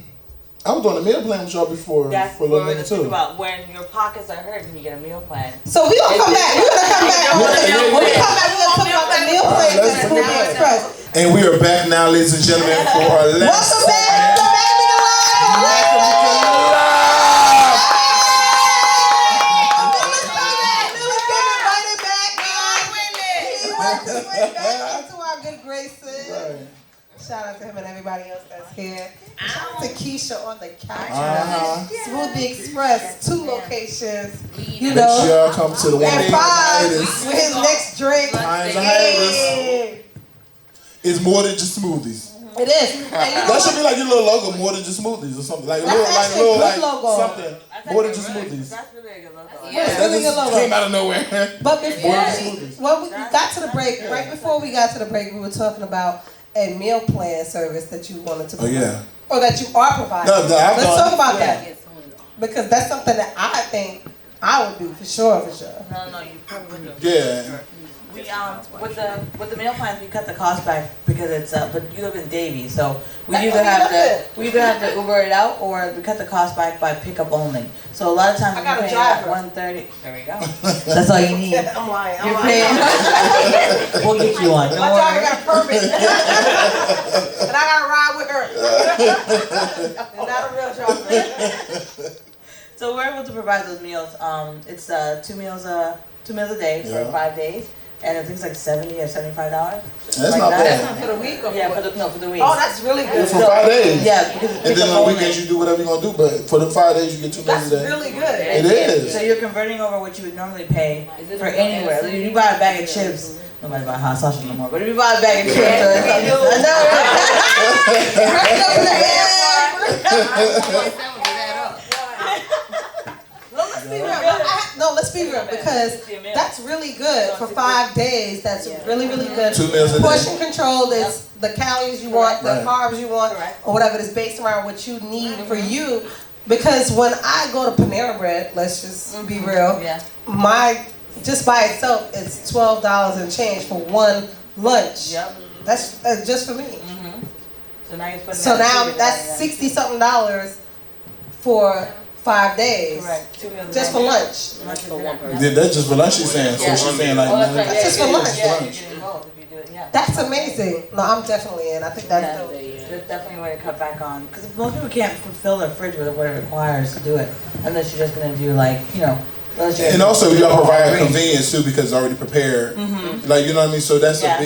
I was doing a meal plan with y'all before That's for a what little we're minute talking too. about. When your pockets are hurting, you get a meal plan. So we gonna come back. We're gonna come back. When we come back, we're gonna talk about the meal plans Let's at do Smoothie it. Express. And we are back now, ladies and gentlemen, for our last Welcome back to Mac Meeka Live. To our good graces. Right. Shout out to him and everybody else that's here. Shout out to Keisha on the couch. Uh-huh. Smoothie Express, 2 locations. You Make sure know, y'all come to the one and day 5 hiatus. with his next drink. Times of Hey. It's more than just smoothies. It is. And you know That what? should be like your little logo, more than just smoothies or something. Like a little, That's like a actually little, a like good logo. something. More than just smoothies. That's really a good logo. Yeah, it's That really just good logo. came out of nowhere. But before More we, smoothies. when we got to the break, right before we got to the break, we were talking about a meal plan service that you wanted to Oh yeah. or that you are providing. No, I've Let's done- talk about yeah. that. Because that's something that I think I would do for sure. No, you probably wouldn't. Yeah. We with the meal plans we cut the cost back because it's but you live in Davie, so we either have to Uber it out or we cut the cost back by pickup only. So a lot of times I got you're a paying at driver. $130. There we go. That's all you need. I'm lying. You're paying. We'll get you one. Don't My driver worry. got a permit. And I gotta ride with her. And not a real driver. So we're able to provide those meals. It's 2 meals a day for Yeah. 5 days, and I think it's like $70 or $75. That's like not that. bad. For the week or Yeah, for for the week. Oh, that's really good. For 5 days. Yeah, because it's And then pickup on the only. weekends you do whatever you're gonna do, but for the 5 days you get 2 meals That's a day. really good. It is. So you're converting over what you would normally pay Is it for a anywhere. fancy? You buy a bag of chips, nobody buy hot sausage no more. But if you buy a bag of chips, I No, let's be real because that's really good for 5 days. That's really, really good. 2 meals a day. Portion control is the calories you want, the carbs you want, or whatever. It's based around what you need for you. Because when I go to Panera Bread, let's just be real, my just by itself it's $12 and change for one lunch. Yep. That's just for me. So now that's $60-something for 5 days. Correct. Just for lunch. For one person. Yeah, that's just for lunch she's saying. So she's saying like, That's just for lunch. Yeah. That's amazing. No, I'm definitely in. I think that's dope. There's definitely a way to cut back on because most people can't fulfill their fridge with what it requires to do it unless you're just gonna do like and also y'all provide convenience too because it's already prepared. Like you know what I mean. So that's a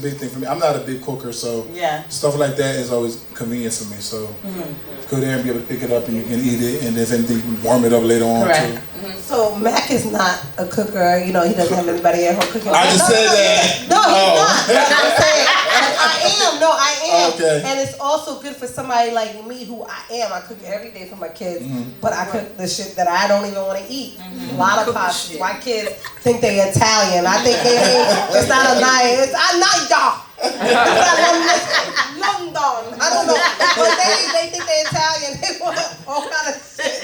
big thing for me. I'm not a big cooker, so stuff like that is always convenient for me. So go there and be able to pick it up and you can eat it, and if anything, warm it up later on too. So Mac is not a cooker. You know, he doesn't have anybody at home cooking. I just said that. No, he's not. But I'm saying, I am. No, I am. Okay. And it's also good for somebody like me who I am. I cook every day for my kids, but I cook the shit that I don't even want to eat. A lot of pasta. My kids think they Italian. I think it's not a nice. It's a nice dog. London. I don't know. But they think they're Italian. They want all kind of shit.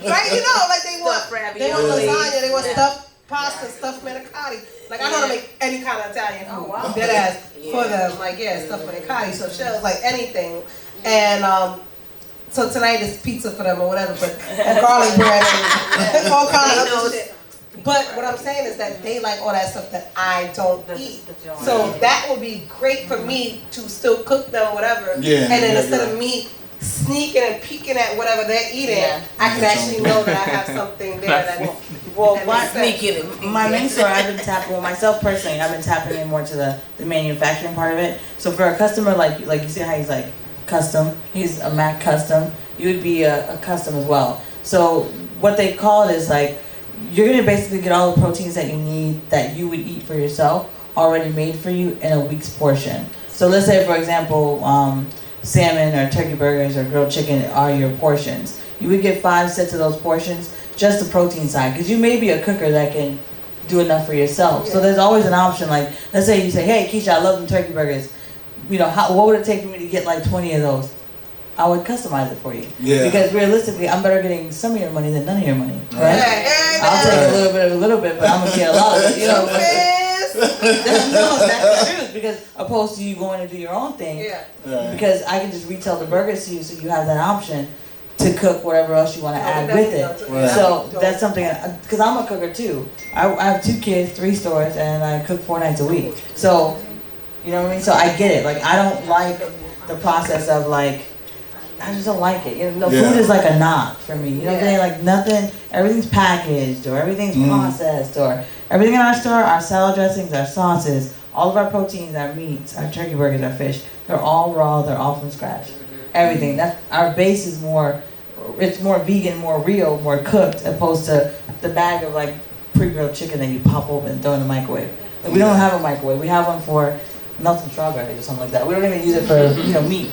Right? You know, like they want lasagna, they want stuffed pasta, stuffed manicotti. Like I know how to make any kind of Italian food. Dead ass for them. Like stuffed manicotti, so shells, like anything. And so tonight is pizza for them or whatever, but and garlic bread and all kind of other shit. But what I'm saying is that they like all that stuff that I don't eat. So that would be great for me to still cook them, whatever. Yeah, and then instead of me sneaking and peeking at whatever they're eating, I can actually know that I have something there that my main store, I've been tapping, myself personally, I've been tapping in more to the manufacturing part of it. So for a customer, like you see how he's like custom, he's a Mac custom, you would be a custom as well. So what they call it is like, you're gonna basically get all the proteins that you need that you would eat for yourself already made for you in a week's portion. So let's say, for example, salmon or turkey burgers or grilled chicken are your portions. You would get 5 sets of those portions, just the protein side, because you may be a cooker that can do enough for yourself. So there's always an option. Like, let's say you say, hey, Kisha, I love them turkey burgers. You know, what would it take for me to get like 20 of those? I would customize it for you. Yeah. Because realistically, I'm better getting some of your money than none of your money. Right? I'll take a little bit, but I'm gonna get a lot of it. You know. No, that's the truth. Because opposed to you going to do your own thing. Because I can just retail the burgers to you, so you have that option to cook whatever else you want to add with it. So that's something. Because I'm a cooker too. I have 2 kids, 3 stores, and I cook 4 nights a week. So you know what I mean. So I get it. Like I don't like the process of like. I just don't like it. You know, food is like a knot for me. You know what I'm saying? Like nothing, everything's packaged or everything's processed or everything in our store, our salad dressings, our sauces, all of our proteins, our meats, our turkey burgers, our fish, they're all raw, they're all from scratch. Everything. That's our base is it's more vegan, more real, more cooked, opposed to the bag of like pre-grilled chicken that you pop open and throw in the microwave. Like, we don't have a microwave. We have one for melted strawberries or something like that. We don't even use it for meat.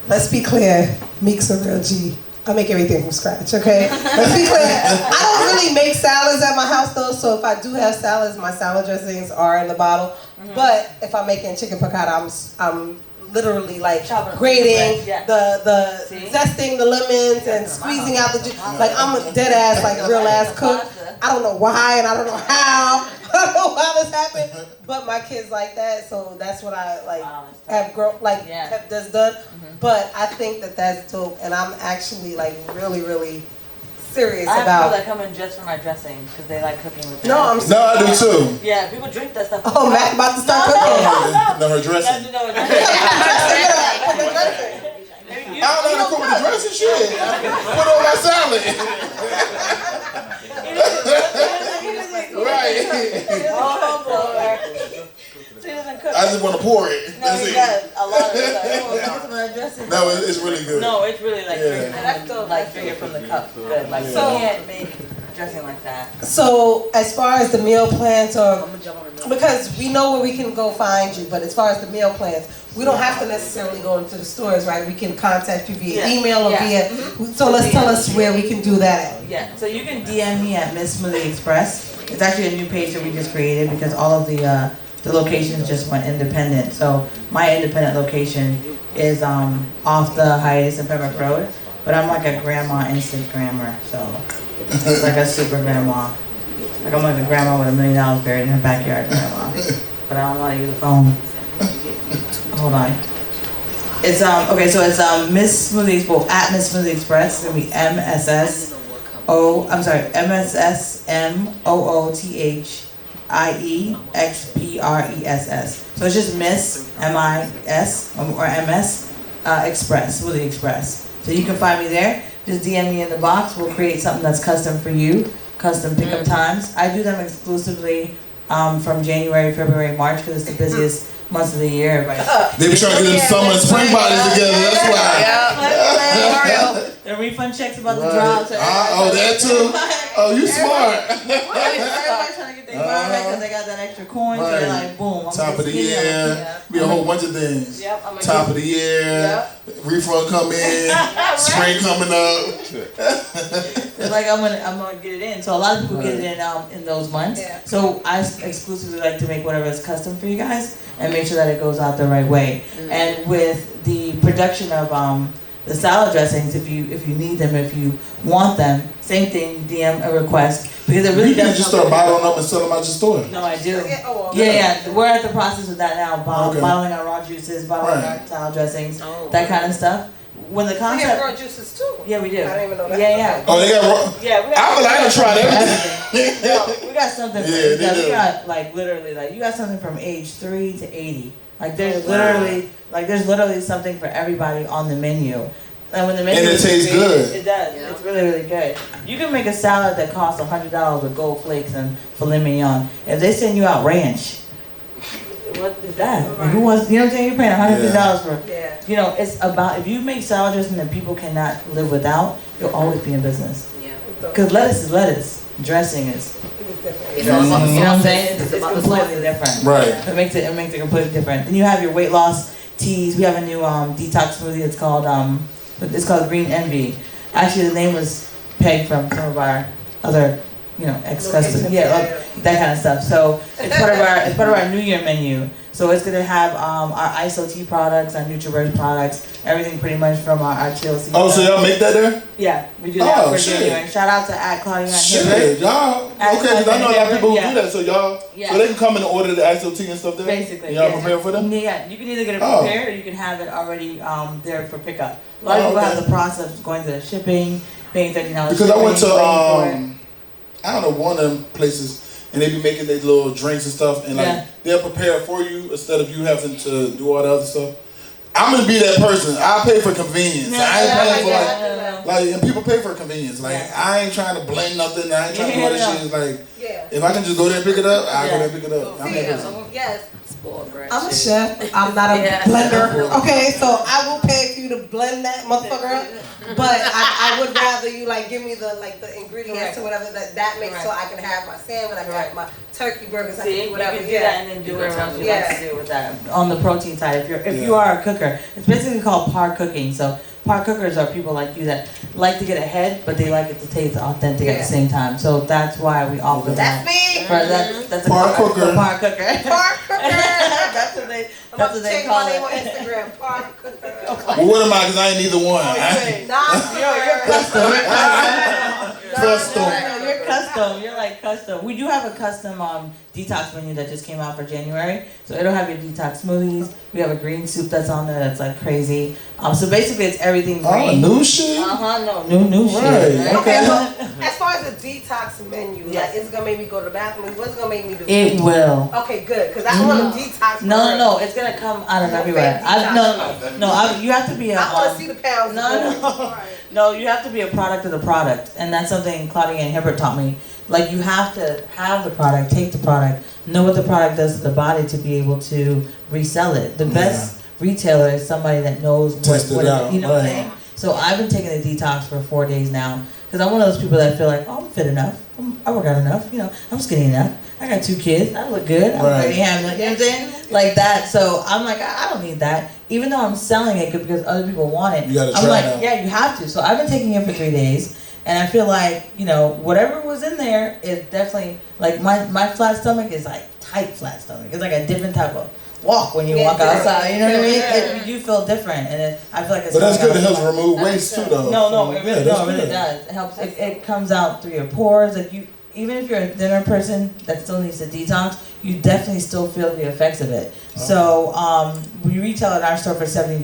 Let's be clear, Meek's a real G. I make everything from scratch, okay? Let's be clear. I don't really make salads at my house though, so if I do have salads, my salad dressings are in the bottle. But if I'm making chicken piccata, I'm literally like grating the zesting the lemons and squeezing out the juice. Like I'm a dead ass, like real ass cook. I don't know why and I don't know how. I don't know how this happened, but my kids like that, so that's what I like have grown have this done. But I think that that's dope, and I'm actually like really serious about. I have people that come in just for my dressing because they like cooking with. No, I do too. Yeah, people drink that stuff. Oh, Mac about to start cooking. No, her dressing. I don't know how to cook with the dressing shit. Put on my salad. Right. Oh boy. So he doesn't cook. I just want to pour it. No, he does a lot of it. No, it's really good. No, it's really like drinking from the cup. Good. Like so you can't make dressing like that. So as far as the meal plans, or because we know where we can go find you, but as far as the meal plans, we don't have to necessarily go into the stores, right? We can contact you via email or via. So let's tell us where we can do that at. Yeah. So you can DM me at Miss Smoothie Express. It's actually a new page that we just created because all of the locations just went independent. So my independent location is off the hiatus in Pembroke Road, but I'm like a grandma Instagrammer, so like a super grandma. Like I'm like a grandma with $1 million buried in her backyard grandma. But I don't want to use the phone. Hold on. It's okay, so it's Miss Smoothie Express at Miss Smoothie Express. It's gonna be MSSMOOTHIEXPRESS. So it's just Miss MIS or MS Express, Smoothie Express. So you can find me there. Just DM me in the box. We'll create something that's custom for you. Custom pickup times. I do them exclusively from January, February, March because it's the busiest months of the year. They be trying to get them summer and spring bodies together. That's why. The refund checks about the drop. So that too. Oh, you smart. Everybody's trying to get their bar back because they got that extra coin. So they're like, boom. Top of the year. Be a whole bunch of things. Top of the year. Refund come in. Spring coming up. It's like I'm gonna get it in. So a lot of people get it in those months. So I exclusively like to make whatever is custom for you guys and make sure that it goes out the right way. And with the production of the salad dressings, if you need them, if you want them, same thing, DM a request because it really you can does. just start bottling up and sell them out your store. No, I do. Yeah. We're at the process with that now. Bottling our raw juices, bottling our salad dressings, that kind of stuff. When the concept. We have raw juices too. Yeah, we do. I didn't even know that. Yeah. Oh, they got raw. Yeah, we got. I done tried everything. We got something. Yeah, they do. We got like literally like you got something from age 3 to 80. Like there's literally something for everybody on the menu. And when the menu it tastes good. It does. Yeah. It's really, really good. You can make a salad that costs $100 with gold flakes and filet mignon. If they send you out ranch, what is that? Right. Who wants? You know what I'm saying? You're paying $150 for. Yeah. You know, it's about if you make salad dressing that people cannot live without, you'll always be in business. Yeah. Because lettuce is lettuce. Dressing is. You know what I'm saying? It's completely different. Right. It makes it completely different. Then you have your weight loss teas. We have a new detox smoothie. It's called Green Envy. Actually, the name was pegged from some of our other, ex-customers. That kind of stuff. So it's part of our New Year menu. So it's gonna have our ISO tea products, our NutriBurst products, everything pretty much from our TLC. Oh, so y'all make that there? Yeah, we do that for January. Shout out to @Claudia. Shit, y'all. Okay, because I know a lot of people who do that. So y'all, so they can come and order the ISO tea and stuff there. Basically, y'all prepare for them. Yeah, you can either get it prepared or you can have it already there for pickup. A lot of people have the process of going to the shipping, paying $30. Because I went to I don't know, one of them places. And they be making their little drinks and stuff, and they'll prepare it for you instead of you having to do all the other stuff. I'm gonna be that person. I pay for convenience. I ain't paying for like, and people pay for convenience. Like I ain't trying to blame nothing. I ain't trying to do all this shit. It's like if I can just go there and pick it up, I'll go there and pick it up. I'm that person. Yes. I'm a chef. I'm not a blender. Okay, so I will pay for you to blend that motherfucker up. But I would rather you give me the ingredients or whatever that makes so I can have my salmon, I can have my turkey burgers, I can do whatever. You can do that and then do whatever else you like to do with that. On the protein side, if you are a cooker, it's basically called par cooking. So par cookers are people like you that like to get ahead, but they like it to taste authentic at the same time. So that's why we offer that. That's me. That's a par cooker. Par cooker. Par cooker. That's what they call it. My name on Instagram. Par cooker. Well, what am I? Because I ain't neither one. You're custom. Custom. You're custom. You're like custom. We do have a custom detox menu that just came out for January. So it'll have your detox smoothies. We have a green soup that's on there that's like crazy. So basically it's everything green. Oh, new shit? No, new shit. Right. Okay, well, as far as the detox menu, is it gonna make me go to the bathroom? What's it gonna make me do? It will. Okay, good, because I want to detox. No, it's gonna come out of everywhere. You have to be I want to see the pounds. No, you have to be a product of the product, and that's something Claudia and Hibbert taught me. Like you have to have the product, take the product, know what the product does to the body to be able to resell it. The best retailer is somebody that knows what you know what I'm saying. So I've been taking the detox for 4 days now because I'm one of those people that feel like, oh, I'm fit enough. I work out enough. I'm skinny enough. I got 2 kids. I look good. I'm Right. ready to have, you know what I'm saying? Like that. So I'm like, I don't need that. Even though I'm selling it because other people want it. You gotta I'm try like, it out. yeah, you have to. So I've been taking it for 3 days. And I feel like, whatever was in there is definitely, like my flat stomach is like tight flat stomach. It's like a different type of walk when you walk outside, you know what I mean? You feel different, and I feel like it's. But that's good. It coming out helps remove waste too, though. No, it really, that's it really good. does. It helps. It comes out through your pores. Like even if you're a thinner person that still needs to detox, you definitely still feel the effects of it. So we retail at our store for $70,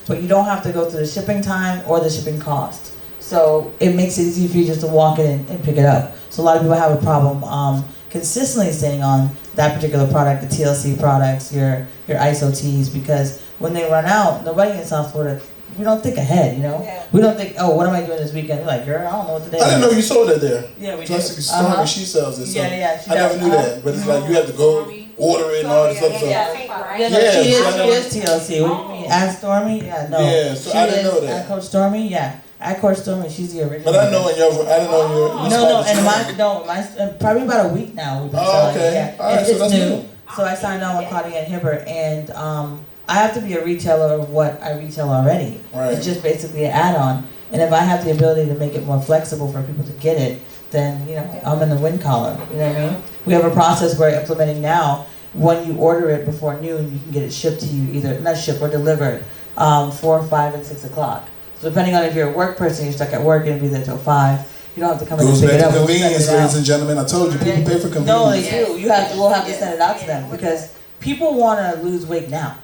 but you don't have to go through the shipping time or the shipping cost. So it makes it easy for you just to walk in and pick it up. So a lot of people have a problem consistently staying on that particular product, the TLC products, your ISO teas, because when they run out, nobody in South Florida, we don't think ahead, Yeah. We don't think, oh, what am I doing this weekend? We're like, girl, I don't know what today is. I didn't know you sold it there. Yeah, we So do. Stormy, she sells it. So Yeah, she I never does. knew that. But it's like you have to go order it and all this other stuff. Yeah, Yeah, she so I know- is TLC. What do you mean? Ask Stormy? Yeah, no. Yeah, so She I didn't is know that. At Coach Stormy, yeah. At Coach Stormy, she's the original. But I didn't know your No, spot and was my probably about a week now we've been Oh, selling okay. it. Yeah. All right, so It's that's new. new. So I signed on with Claudia and Hibbert, and I have to be a retailer of what I retail already. Right. It's just basically an add-on. And if I have the ability to make it more flexible for people to get it, then I'm in the win column. You know what I mean? We have a process we're implementing now. When you order it before noon, you can get it shipped to you, either not shipped or delivered, 4, 5, and 6 o'clock. So depending on if you're a work person, you're stuck at work and be there till 5. You don't have to come in and Goes pick back it up. to We'll send convenience, it out. ladies and gentlemen. I told you, people pay for No, they convenience. do. We'll have to send it out to them because people want to lose weight now.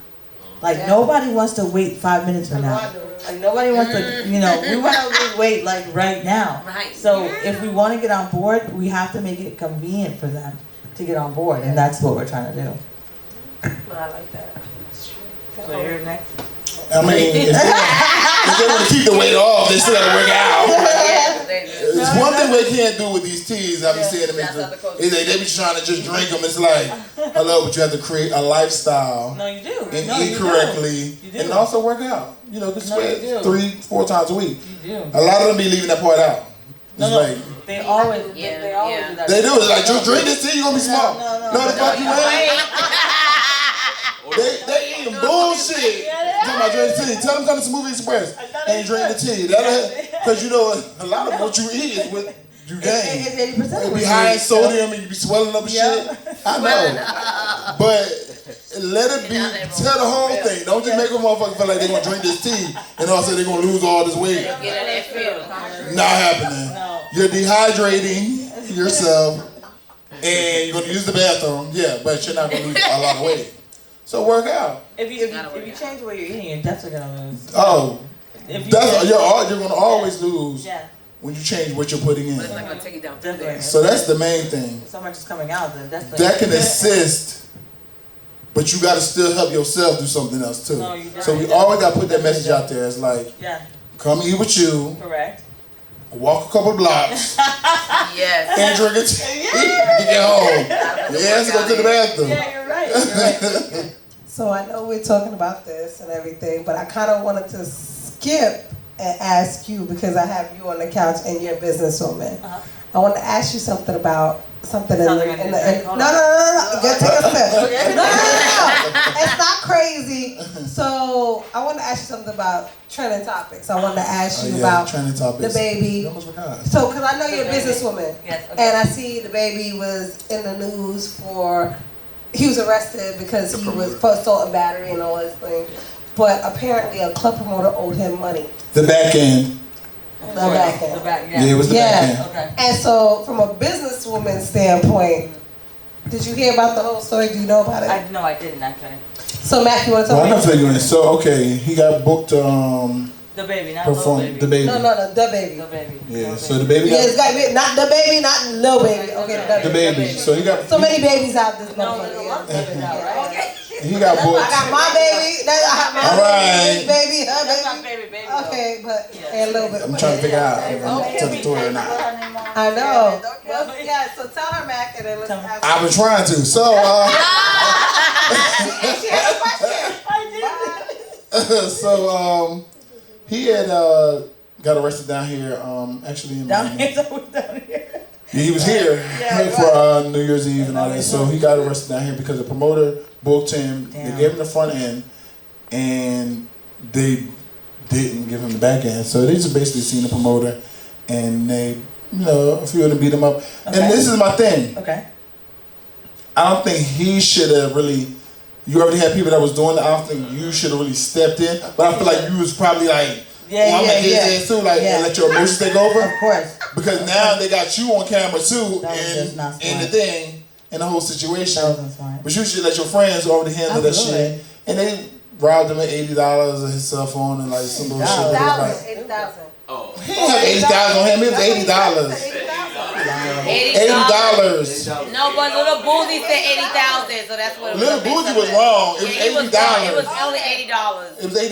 Like nobody wants to wait 5 minutes from now. Like nobody wants to, we want to lose weight like right now. Right. So if we want to get on board, we have to make it convenient for them to get on board, and that's what we're trying to do. Well, I like that. So you're next. I mean, if they want to keep the weight off, they still got to work out. It's one thing we can't do with these teas. I be saying them is they be trying to just drink them. It's like, hello, but you have to create a lifestyle. No, you do. And No, eat you correctly, do. You do. and also work out. You can No, sweat you do. 3-4 times a week. You do. A lot of them be leaving that part out. It's No, like they always, Yeah, they always yeah. do that. they do. It's like just drink this tea, you gonna be small. No, the fuck you ain't. They eating bullshit. Talking about drinking tea. Tell them come to Smoothie Express and drink the tea. Because a lot of what you eat is what you gain. It's 80%. It be high in sodium and you be swelling up and shit. I know. But let it be, tell the whole thing. Don't just make a motherfucker feel like they're going to drink this tea and also they're going to lose all this weight. Get in that feel. Not happening. No. You're dehydrating yourself and you're going to use the bathroom. Yeah, but you're not going to lose a lot of weight. So work out. If you change the way you're eating, you're definitely gonna lose. Oh, If you that's change- you're going to always lose Yeah, when you change what you're putting in. But it's not gonna take you down through there. So that's the main thing. so much is coming out. Then that's That can assist, but you got to still help yourself do something else too. No, you So we definitely always got to put that message out there. It's like, Yeah, come eat with you, correct. walk a couple blocks, Yes. and drink a tea. Get home. Yes, go to the bathroom. Yeah, you're right. You're right. So I know we're talking about this and everything, but I kind of wanted to skip and ask you because I have you on the couch and you're a businesswoman. I want to ask you something about something Sounds like I need a drink. no. Hold on. Go take a sip. No. It's not crazy. So I want to ask you something about trending topics. I want to ask you about trending topics. the baby. You almost forgot. So, because I know you're a businesswoman, Yes. Okay. and I see the baby was in the news he was arrested because he was for assault and battery and all this thing. But apparently a club promoter owed him money. The back end. The back end. The back. Yeah, it was the back end. Okay. And so, from a businesswoman standpoint, did you hear about the whole story? Do you know about it? No, I didn't actually. So, Mac, you want to Well, tell I'm me? gonna fill you in. So, okay, he got booked. The baby, not Perform little baby. the baby. No, the baby. The baby. Yeah. The So baby. the baby Yeah, got it's got to be not the baby, not little baby. Okay, the baby. So he got So many babies out this No, there's a lot of babies out, right? Okay. he got booked. I got my baby. I got my All right. baby, her That's my baby. favorite baby. Okay, but Yeah. and a little bit. I'm trying to figure out if I'm to the story or not. I know. Well, yeah. So tell her, Mac, and then let's ask. I've been trying to. So, She has a question. so he had got arrested down here. Actually, in Down Miami. here, so we're down here. He was here for New Year's Eve and all that, so he got arrested down here because the promoter booked him. They gave him the front end, and they didn't give him the back end. So they just basically seen the promoter, and they, a few of them beat him up. And this is my thing. Okay. I don't think he should have really. You already had people that was doing it. I don't think you should have really stepped in. But I feel like you was probably like, I'm gonna get this too, like, and let your emotions take over. Of course. Because now they got you on camera too, and the thing, and the whole situation. But you should let your friends already handle that shit. And they robbed him at $80 of his cell phone and like some bullshit. $80,000. Oh. He didn't have $80,000 on him. It was $80. $80. No, but Little Boozy said $80,000, so that's what it was. Little Boozy was wrong. It was $80. It was only $80. It was $80. It was $80.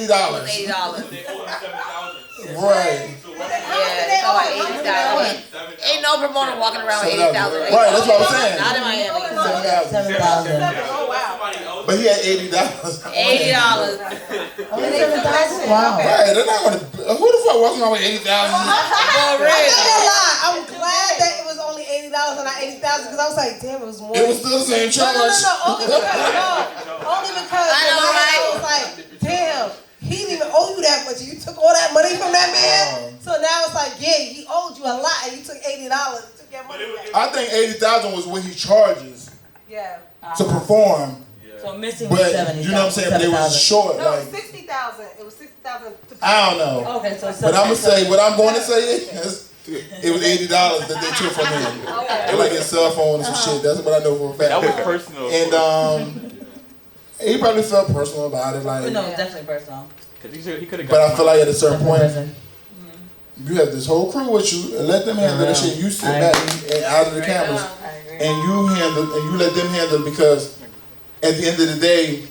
They owed him $7,000. Right. Yeah, it's like $80,000. Ain't no promoter walking around with $80,000. Right, that's what I'm saying. Not in Miami. $7,000. Oh wow. But he had $80. $80. Only $7,000. Wow. Right, they're not gonna. Who the fuck walking around with $80,000? For real. I'm glad that it was only $80 and not $80,000 because I was like, damn, it was more. It was still the same charge. No. Only because I know, right? I was like, damn, he didn't even owe you that much. You took all that money from that man. So now it's like, yeah, he owed you a lot, and you took $80 to get money back. I think $80,000 was what he charges to perform. So missing But was 70. you know what I'm saying? But it was short. No, Like, 60,000. It was 60,000. I don't know. Okay, so But I'm gonna say what I'm going to say is it was $80 that they took from him. They like his cell phone and some shit. That's what I know for a fact. That was personal. And he probably felt personal about it. Like, no, definitely personal. He could have. but I feel like at a certain point, Person. you have this whole crew with you, and let them handle that shit. You sit back and out of the cameras, and you handle, and you let them handle it, because at the end of the day,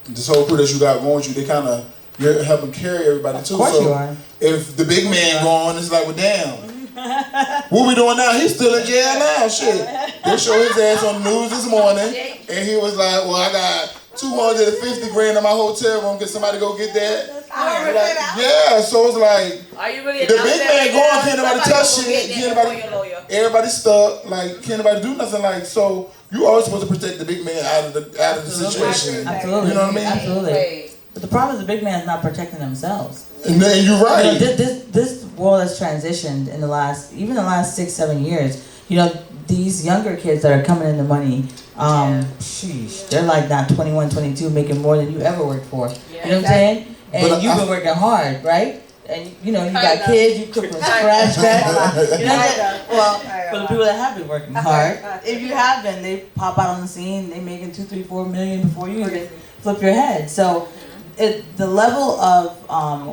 this whole crew that you got going with you, they kind of, you're helping carry everybody too. Of course So you are. if the big man gone, it's like, well, damn. What we doing now? He's still in jail now. Shit. They showed his ass on the news this morning, and he was like, well, I got 250 grand in my hotel room. Can somebody go get that? Yeah, so it's like, Are you really the big man gone, can't nobody touch shit. Can't nobody, everybody stuck. Like, can't nobody do nothing. Like, so you always supposed to protect the big man out of the situation. Absolutely. You know what I mean? Absolutely. But the problem is the big man's not protecting themselves. And then you're right. This world has transitioned in the last 6-7 years. These younger kids that are coming into money, sheesh, they're like not 21, 22, making more than you ever worked for. You know what I'm saying? And you've been working hard, right? And you got kids, you cook from scratch, well, for the people that have been working hard, if you have been, they pop out on the scene, they making 2, 3, 4 million before you even flip your head. So the level of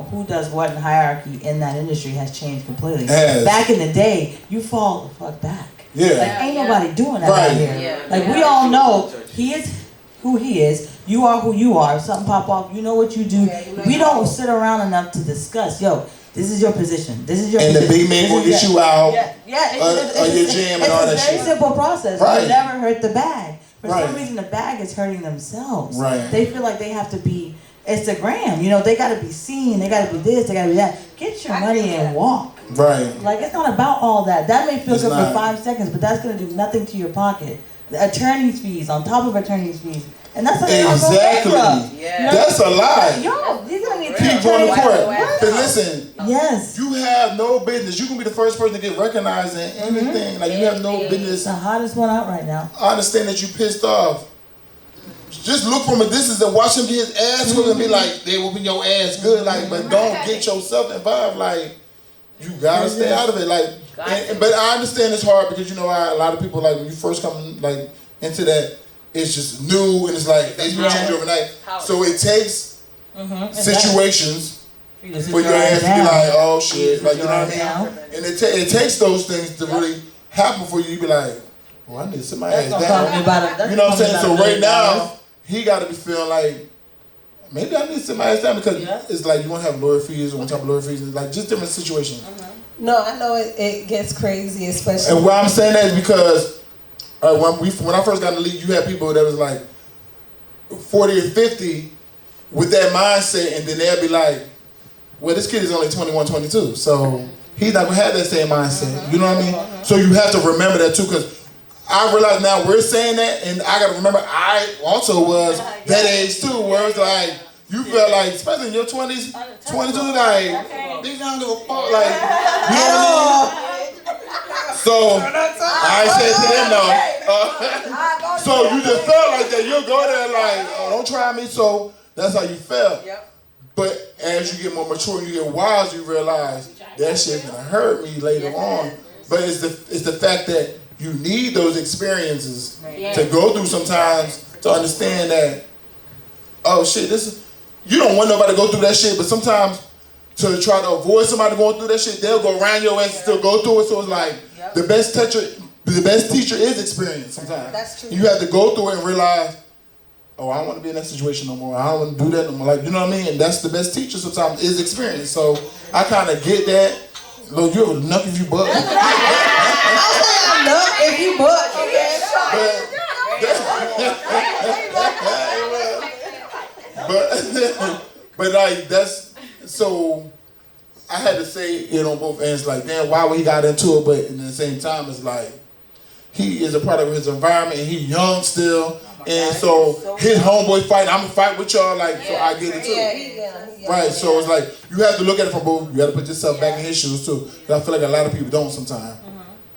who does what in hierarchy in that industry has changed completely. Back in the day, you fall the fuck back. Yeah. Like, ain't nobody doing that out here. Yeah. Like, we all know he is who he is. You are who you are. If something pop off, you know what you do. We don't sit around enough to discuss, this is your position. This is your position. And the big man will get you out of your gym and all that shit. It's a very simple process. Right. You never hurt the bag. For Right. some reason, the bag is hurting themselves. Right. They feel like they have to be Instagram. They got to be seen. They got to be this. They got to be that. Get your money and walk. Right. Like, it's not about all that. That may feel It's good not. for 5 seconds, but that's going to do nothing to your pocket. The attorney's fees on top of attorney's fees. And that's Exactly. That's a lie. Yo, these are your Keep going to court. But listen, yes. you have no business. You can be the first person to get recognized in anything. Like, you have no business. It's the hottest one out right now. I understand that you pissed off. Just look from a distance and watch him get his ass whipped and be like, they will be your ass good. Like, but don't get yourself involved. Like, you gotta stay out of it. Like, but I understand it's hard because a lot of people, like, when you first come like into that, it's just new and it's like they change overnight. So it takes situations for your ass to be like, oh shit, like, you know what I mean? And it takes those things to really happen for you. You be like, well, I need to sit my ass down. You know what I'm saying? So right now, he got to be feeling like, maybe I need to sit my ass down, because it's like you want to have lawyer fees on top of lawyer fees. It's like just different situations. No, I know it gets crazy, especially. And why I'm saying that is because when I first got in the league, you had people that was like 40 or 50 with that mindset, and then they'll be like, well, this kid is only 21, 22, so he's not gonna have that same mindset. You know what I mean? So you have to remember that too, because I realize now we're saying that, and I gotta remember I also was that age too, where it's like you feel like, especially in your 20s, 22, like these don't give a fuck, like you know what I mean? So I said to them though, so you just felt like that. You'll go there like, oh, don't try me. So that's how you felt. But as you get more mature and you get wise, you realize that shit's gonna hurt me later on. But it's the fact that you need those experiences to go through sometimes to understand that, oh shit, you don't want nobody to go through that shit, but sometimes to try to avoid somebody going through that shit, they'll go around your ass and still go through it. So it's like the best teacher is experience sometimes. That's true. You have to go through it and realize, oh, I don't want to be in that situation no more. I don't want to do that no more. Like, you know what I mean? And that's the best teacher sometimes is experience. So I kind of get that. Look, you're a nuck if you buck. I'll say I'm nuck if you buck. But like that's so. I had to say it on both ends. Like, damn, why he got into it? But at the same time, it's like he is a part of his environment. And he young still, and so his homeboy fight. I'm gonna fight with y'all. Like, so I get it too. Right. So it's like you have to look at it from both. You got to put yourself back in his shoes too. Cause I feel like a lot of people don't sometimes.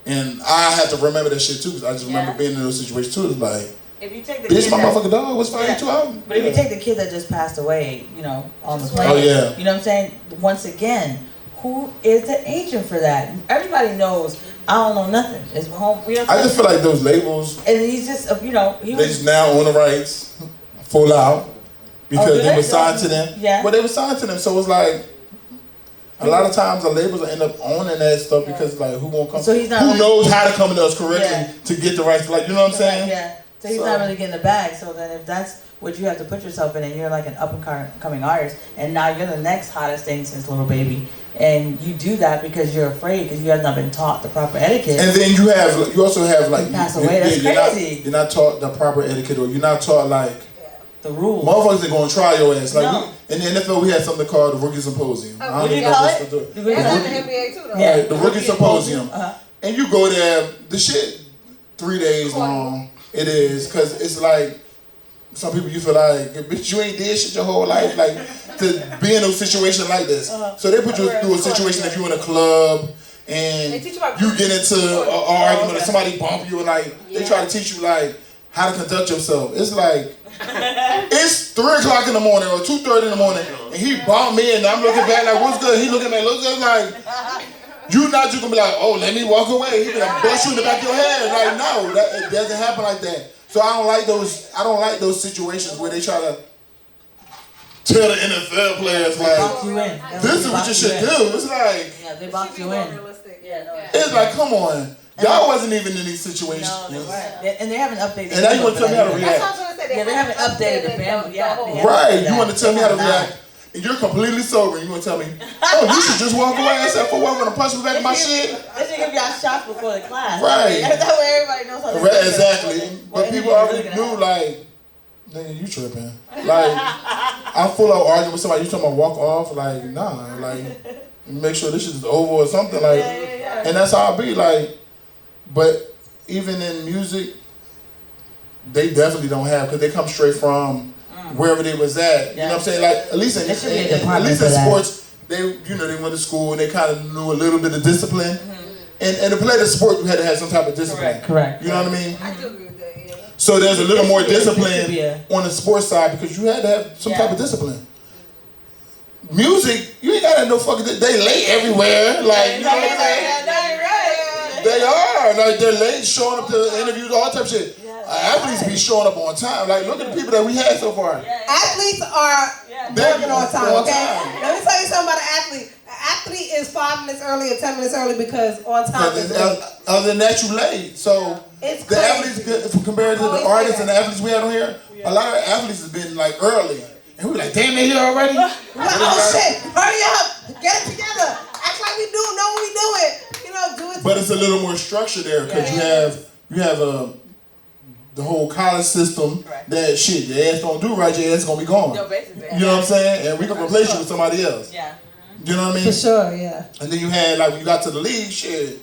And I have to remember that shit too. Cause I just remember being in those situations too. It's like, if you take the bitch, kid my that, motherfucking dog was fighting 2 hours. But if you take the kid that just passed away, you know, on the plane, Oh yeah. you know what I'm saying? Once again, who is the agent for that? Everybody knows. I don't know nothing. It's home. You know I just feel like those labels. And he's just, you know, he They was just now own the rights, full out, because do they they? were signed to them. Yeah. But they were signed to them, so it's like a lot of times the labels will end up owning that stuff because like who won't come? So he's not who really- knows how to come to us correctly to get the rights? Like, you know what I'm saying? Yeah. So he's not really getting the bag. So then if that's what you have to put yourself in, and you're like an up and coming artist, and now you're the next hottest thing since Little Baby, and you do that because you're afraid because you have not been taught the proper etiquette. And then you also have like You pass away, that's crazy. You're not taught the proper etiquette, or you're not taught like the rules. motherfuckers are gonna try your ass. Like No. in the NFL, we had something called the Rookie Symposium. I What don't do you even know call if it? it's the- That's in the NBA too, though. Yeah. Right, the Rookie Symposium. Uh-huh. And you go there, the shit 3 days long. It is, because it's like, some people you feel like, bitch, you ain't did shit your whole life, like, to be in a situation like this. So they put you through a situation if you in a club, and you get into an argument or somebody bump you, and like, they try to teach you like, how to conduct yourself. It's like, it's 3 o'clock in the morning or 2:30 in the morning, and he bumped me, and I'm looking back like, what's good? He looking at me, looks good, like, you not just gonna be like, oh, let me walk away. He gonna bust you in the back of your head. Like, no, it doesn't happen like that. So I don't like those situations where they try to tell the NFL players They like, box you in. this is what you should do. It's like, Yeah, they box you in. it's like, come on, y'all wasn't even in these situations. No, they weren't. And they haven't updated. And now you want to tell me how to react. Yeah, they haven't updated the family. Yeah. Right, you want to tell me how to react. And you're completely sober, and you want to tell me, oh, you should just walk away. I said, for what? Gonna punch me back in my shit? They should give y'all shots before the class. Right. That way everybody knows how to Right, do it. exactly. But people already knew, like, nigga, you tripping. Like, I'm full of arguing with somebody, you talking about walk off? Like, nah, like, make sure this shit is over or something. Like, and that's how I be, like, but even in music, they definitely don't have, because they come straight from wherever they was at. You know what I'm saying? Like, at least in sports, they went to school and they kind of knew a little bit of discipline. And to play the sport, you had to have some type of discipline. Correct. You know what I mean? I do agree with that, yeah. So there's a little more There should discipline be a- on the sports side because you had to have some type of discipline. Music, you ain't got to no fucking. They late everywhere. Like, you know what I'm saying? They are. Like, they're late, showing up to interviews, all type of shit. Athletes be showing up on time. Like, look at the people that we had so far. Athletes are working on time, okay? Let me tell you something about an athlete. An athlete is 5 minutes early or 10 minutes early because on time is late. Other than that, you late. So It's the crazy. athletes, compared to the artists and the athletes we had on here, a lot of athletes have been like early. And we like, damn, they here already? We're like, oh shit, hurry up, get it together. Act like we know what we doing. You know, do it. But it's a little more structure there because you have the whole college system that shit, your ass don't do right, your ass gonna be gone. No, basically. You know what I'm saying? And we can replace you with somebody else. Yeah. You know what I mean? For sure, yeah. And then you had like when you got to the league, shit.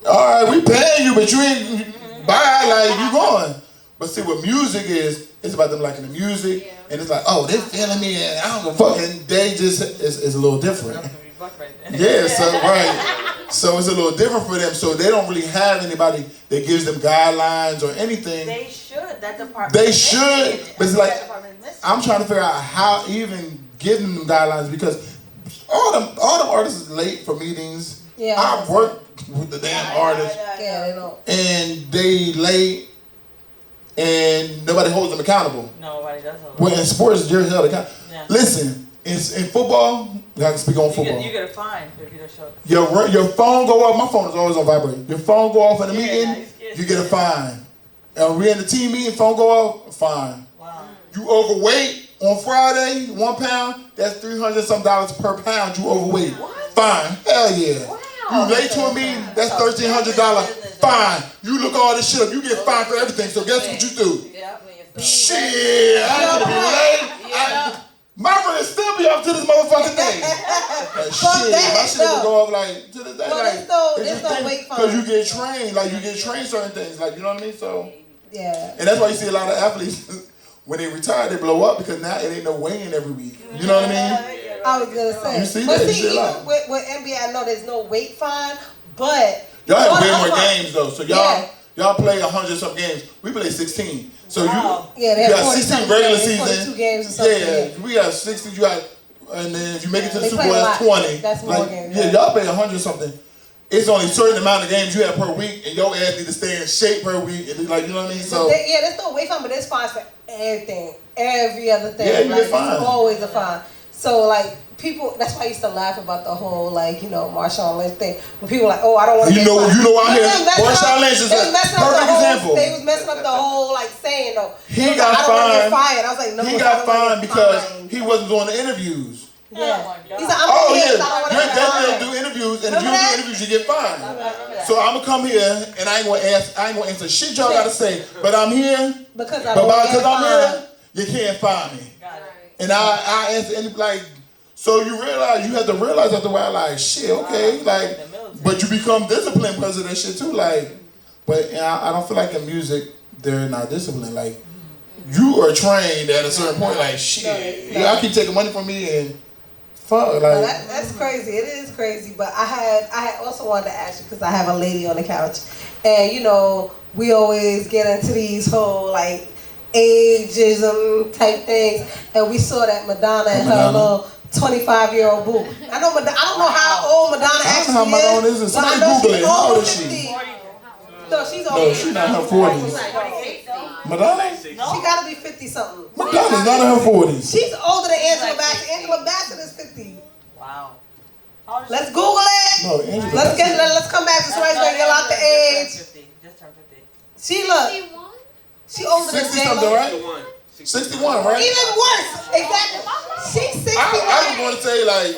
All right, we paying you, but you ain't buy like you going. But see, what music is, it's about them liking the music, and it's like, oh, they feeling me, and I don't give a fuck. And they just is a little different. Yeah, so right. So it's a little different for them. So they don't really have anybody that gives them guidelines or anything. They should. That department. They should, but it's like I'm trying to figure out how even giving them guidelines because all them artists is late for meetings. Yeah. I work with the damn artists. Yeah, they don't. And they late, and nobody holds them accountable. Nobody does. Well, in sports, you're held accountable. Yeah. Listen, in football, I can speak on football. You get a fine if you don't show up. Your phone go off. My phone is always on vibrate. Your phone go off in the meeting, you get a fine. And we in the team meeting, phone go off, fine. Wow. You overweight on Friday, 1 pound, that's $300 per pound. You overweight, fine. Hell yeah. Wow. You late to a meeting, that's $1,300. Fine. You look all this shit up, you get fined for everything. So guess what you do? Shit, I ain't gonna be late. My friends still be up to this motherfucking thing. Shit, my shit will go up like to this day. Well, there's no wait fine. Because you get trained, like you get trained certain things, like you know what I mean. So yeah, and that's why you see a lot of athletes when they retire, they blow up because now it ain't no weighing every week. You know what I mean? I was gonna say. You see but that? see, even with NBA, I know there's no weight fine, but y'all have way more games though. So y'all play 100-some games. We play 16. So you got 16 regular season. 42 games or something. Yeah, we got 60. You got, and then if you make it to the Super Bowl, play a that's lot. 20. That's more games. Yeah, y'all play 100-something. It's only a certain amount of games you have per week, and your ass need to stay in shape per week. And like, you know what I mean? So there's no weight fine, but there's fines for everything, every other thing. Yeah, you get fined. It's always a fine. So like people, that's why I used to laugh about the whole like Marshawn Lynch thing. When people were like, oh, I don't want to. You know out here, Marshawn Lynch is a perfect example. They was messing up the whole like saying though. He got fined. I was like, no, he got fined because he wasn't doing the interviews. Yeah. He's like, oh yeah, you're definitely do interviews, and if you don't do interviews, you get fined. So I'm gonna come here, and I ain't gonna answer shit y'all gotta say, but I'm here because I'm here. You can't find me, and I answer any like. So you have to realize after a while, like shit, okay, like, but you become disciplined because of that shit too, like. But I don't feel like in music they're not disciplined, like. You are trained at a certain point, like shit. Y'all keep taking money from me and. Fuck, like that's crazy. It is crazy. But I had also wanted to ask you because I have a lady on the couch, and we always get into these whole like ageism type things, and we saw that Madonna and her little 25-year-old boo. I don't know how old Madonna actually is. I don't know how Madonna is. Somebody Google it. How old is she? No, she's old. No, she's not in her 40s. Madonna? She gotta be 50 something. Madonna's not in her 40s. She's older than Angela Bassett. Angela Bassett is 50. Wow. Let's Google it. No, Angela Let's come back to somebody's gonna get out the age. Just turned 50. She she older than 60 something, right? 61, right? Even worse. Exactly. She's 61. I was going to say like.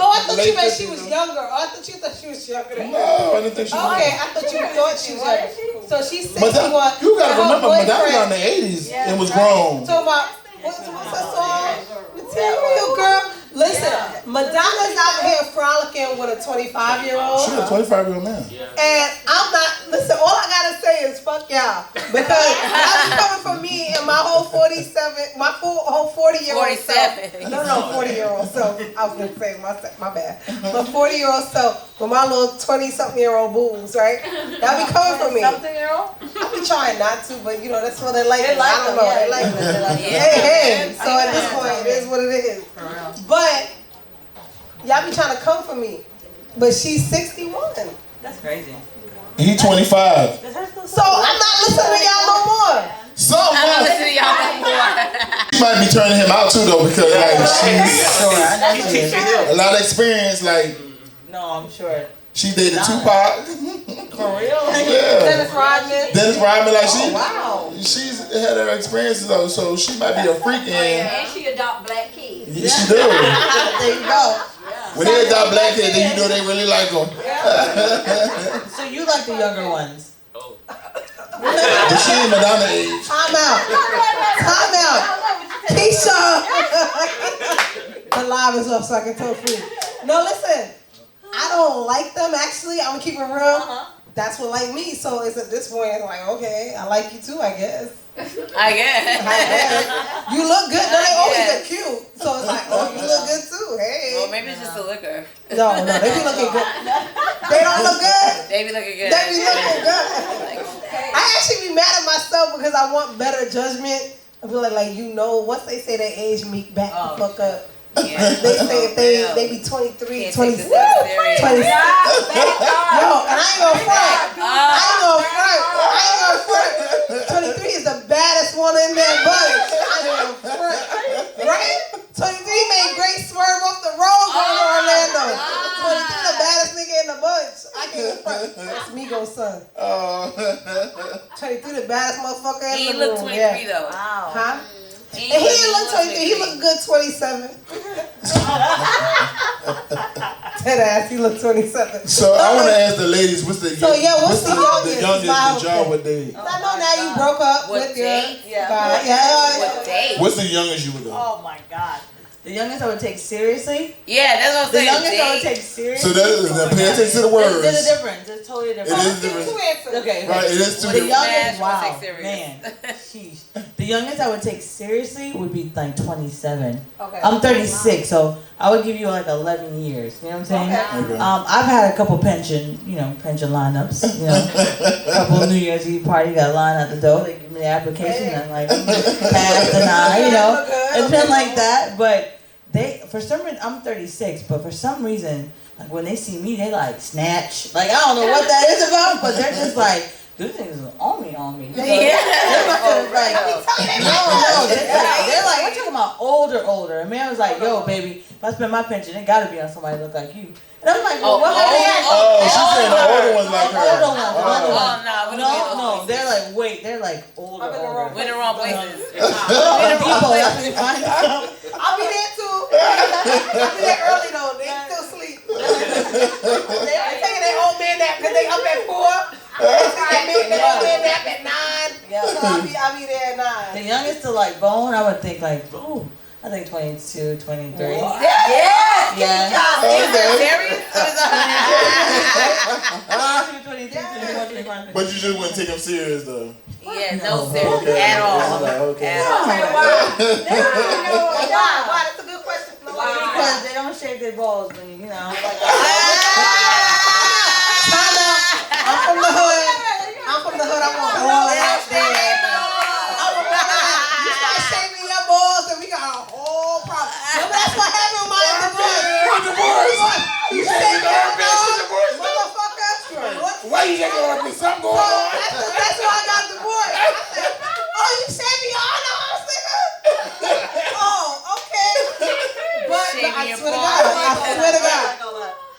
Oh, I thought you meant she was younger. I thought you thought she was younger than No, I didn't think she was. Okay, I thought you thought she was younger. So she's 61. You gotta remember, Madonna was in the 80s and was grown. Talking about what's that song? Material Girl. Listen, Madonna's out here frolicking with a 25-year-old. She's a 25-year-old man. And I'm not, listen, all I gotta say is fuck y'all. Because y'all be coming for me and my whole 47, my whole 40-year-old self. No, 40-year-old self. I was gonna say, my bad. My 40-year-old self with my little 20-something-year-old boobs, right? Y'all be coming for me. Something-year-old? I be trying not to, but that's what they like. They like I don't know. them, They like them. Hey. So at this point, it is what it is. But y'all be trying to come for me. But she's 61. That's crazy. He 25. So I'm not listening to y'all no more. I'm not listening to y'all no more. She might be turning him out too though because like she's a lot of experience. Like no, I'm sure. She dated Tupac. For real? Yeah. Dennis Rodman, like she's had her experiences though, so she might be a freak and she adopt black kids. Yeah, she do. There you go. When they adopt black kids, then you know they really like them. So you like the younger ones? Oh. But she ain't Madonna age. Time out. Kisha. the live is off so I can talk free. No, listen. I don't like them, actually. I'm going to keep it real. That's what like me. So it's at this point, it's like, okay, I like you too, I guess. I guess. You look good. No, they always look cute. So it's like, oh, you look good too. Hey. Well, maybe it's just the liquor. No, they be looking good. They don't look good. They be looking good. They be looking good. I actually be mad at myself because I want better judgment. I feel like once they say they age me back the fuck up. Yeah. They say if they be 23, 26. Yo, and I ain't gonna front. I ain't gonna front. 23 is the baddest one in that bunch. I ain't gonna front. Right? 23 made great swerve off the road going to Orlando. 23 the baddest nigga in the bunch. I can't front. That's Migos' son. 23 the baddest motherfucker in the room. He looked 23 though. Wow. Huh? And he didn't look 23. He looked good 27. Deadass, he looked 27. So I want to ask the ladies, what's the youngest that y'all would date? I know now you broke up with your guy. What date? What's the youngest you would go? Oh my God. The youngest I would take seriously? Yeah, that's what I'm The saying. youngest I would take seriously? So that is, pay attention to the words. There's a difference. It's totally different. It is different. Okay. Right, it is too The different. youngest, wow, take serious. man. Sheesh. The youngest I would take seriously would be like 27. Okay. I'm 36, so I would give you like 11 years. You know what I'm saying? Okay. Okay. I've had a couple pension lineups. You know, a couple New Year's Eve party got lined at the door. They give me the application and I'm like, pass, deny. You know, it's been like that. But for some reason, I'm 36, but for some reason, like when they see me, they like snatch. Like I don't know what that is about, but they're just like, these things is on me. They're like, we're talking about older. And man was like, yo, baby, if I spend my pension, it gotta be on somebody that look like you. And I'm like, well, what? She said the older ones like her. No, they're like, wait, they're like older. We're in the wrong places. I'll be there too. I'll be there early though. They still sleep. They taking their old man nap because they up at 4. They old man nap at 9. Yeah. So I'll be there at 9. The youngest to like bone, I would think like, ooh, I think 22, 23. What? Yeah. But you just wouldn't take them serious though. Yeah, no serious at all. Okay. At all. Why? That's a good question. Because they don't shake their balls when you know. Like, I'm from the hood. I want all of that there. You start shaving your balls and we got a whole problem. Remember that's what happened with my divorce. You shave your balls, motherfucker. Why you taking on me? Something going on? That's why I got divorced. I said, oh, you shave your arms, nigga? Oh, okay. But I swear to God.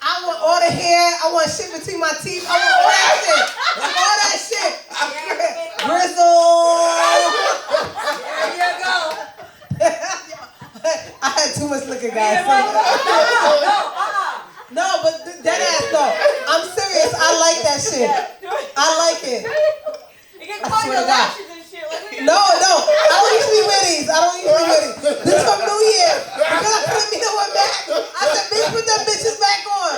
I want all the hair. I want shit between my teeth. I want all that shit. All that shit. Grizzle. There you go. I had too much liquor, guys. No, but that ass though. I'm serious. I like that shit. I like it. I swear to God. No. I don't usually wear these. This is from New Year. Because I couldn't meet up with Mac. I said, bitch, put them bitches back on.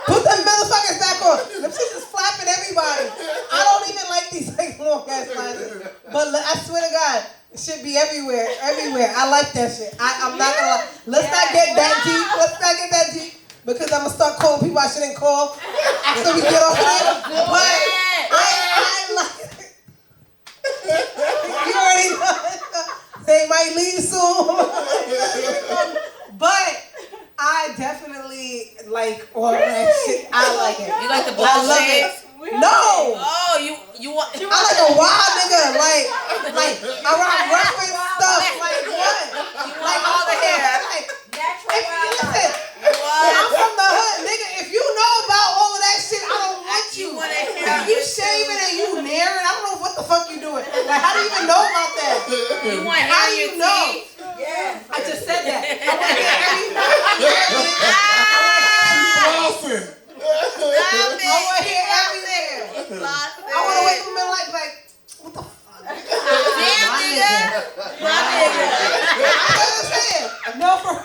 Put them motherfuckers back on. Them shits is flapping everybody. I don't even like these like long ass lashes. But I swear to God, it should be everywhere. I like that shit. I'm not gonna lie. Let's not get that deep. Because I'm gonna start calling people I shouldn't call after we get off here. But I like it. You already know. They might leave soon. But I definitely like all of that shit. I like it. You like the I bald love shades? it. No. Oh, you want? I like a wild nigga. Like I rock reference stuff. Like what? Like all the hair. Like listen. I'm from the hood, nigga. If you know about all of that shit, I don't want you. If you shaving and you nearing, I don't know what the fuck you doing. Like, how do you even know about that? You want How hair do in you your know? teeth? Yeah, I just said that. I want to hear everything. Flossing. I want to hear everything. I want to wake up and like, what the fuck? Damn, nigga. I understand. No, for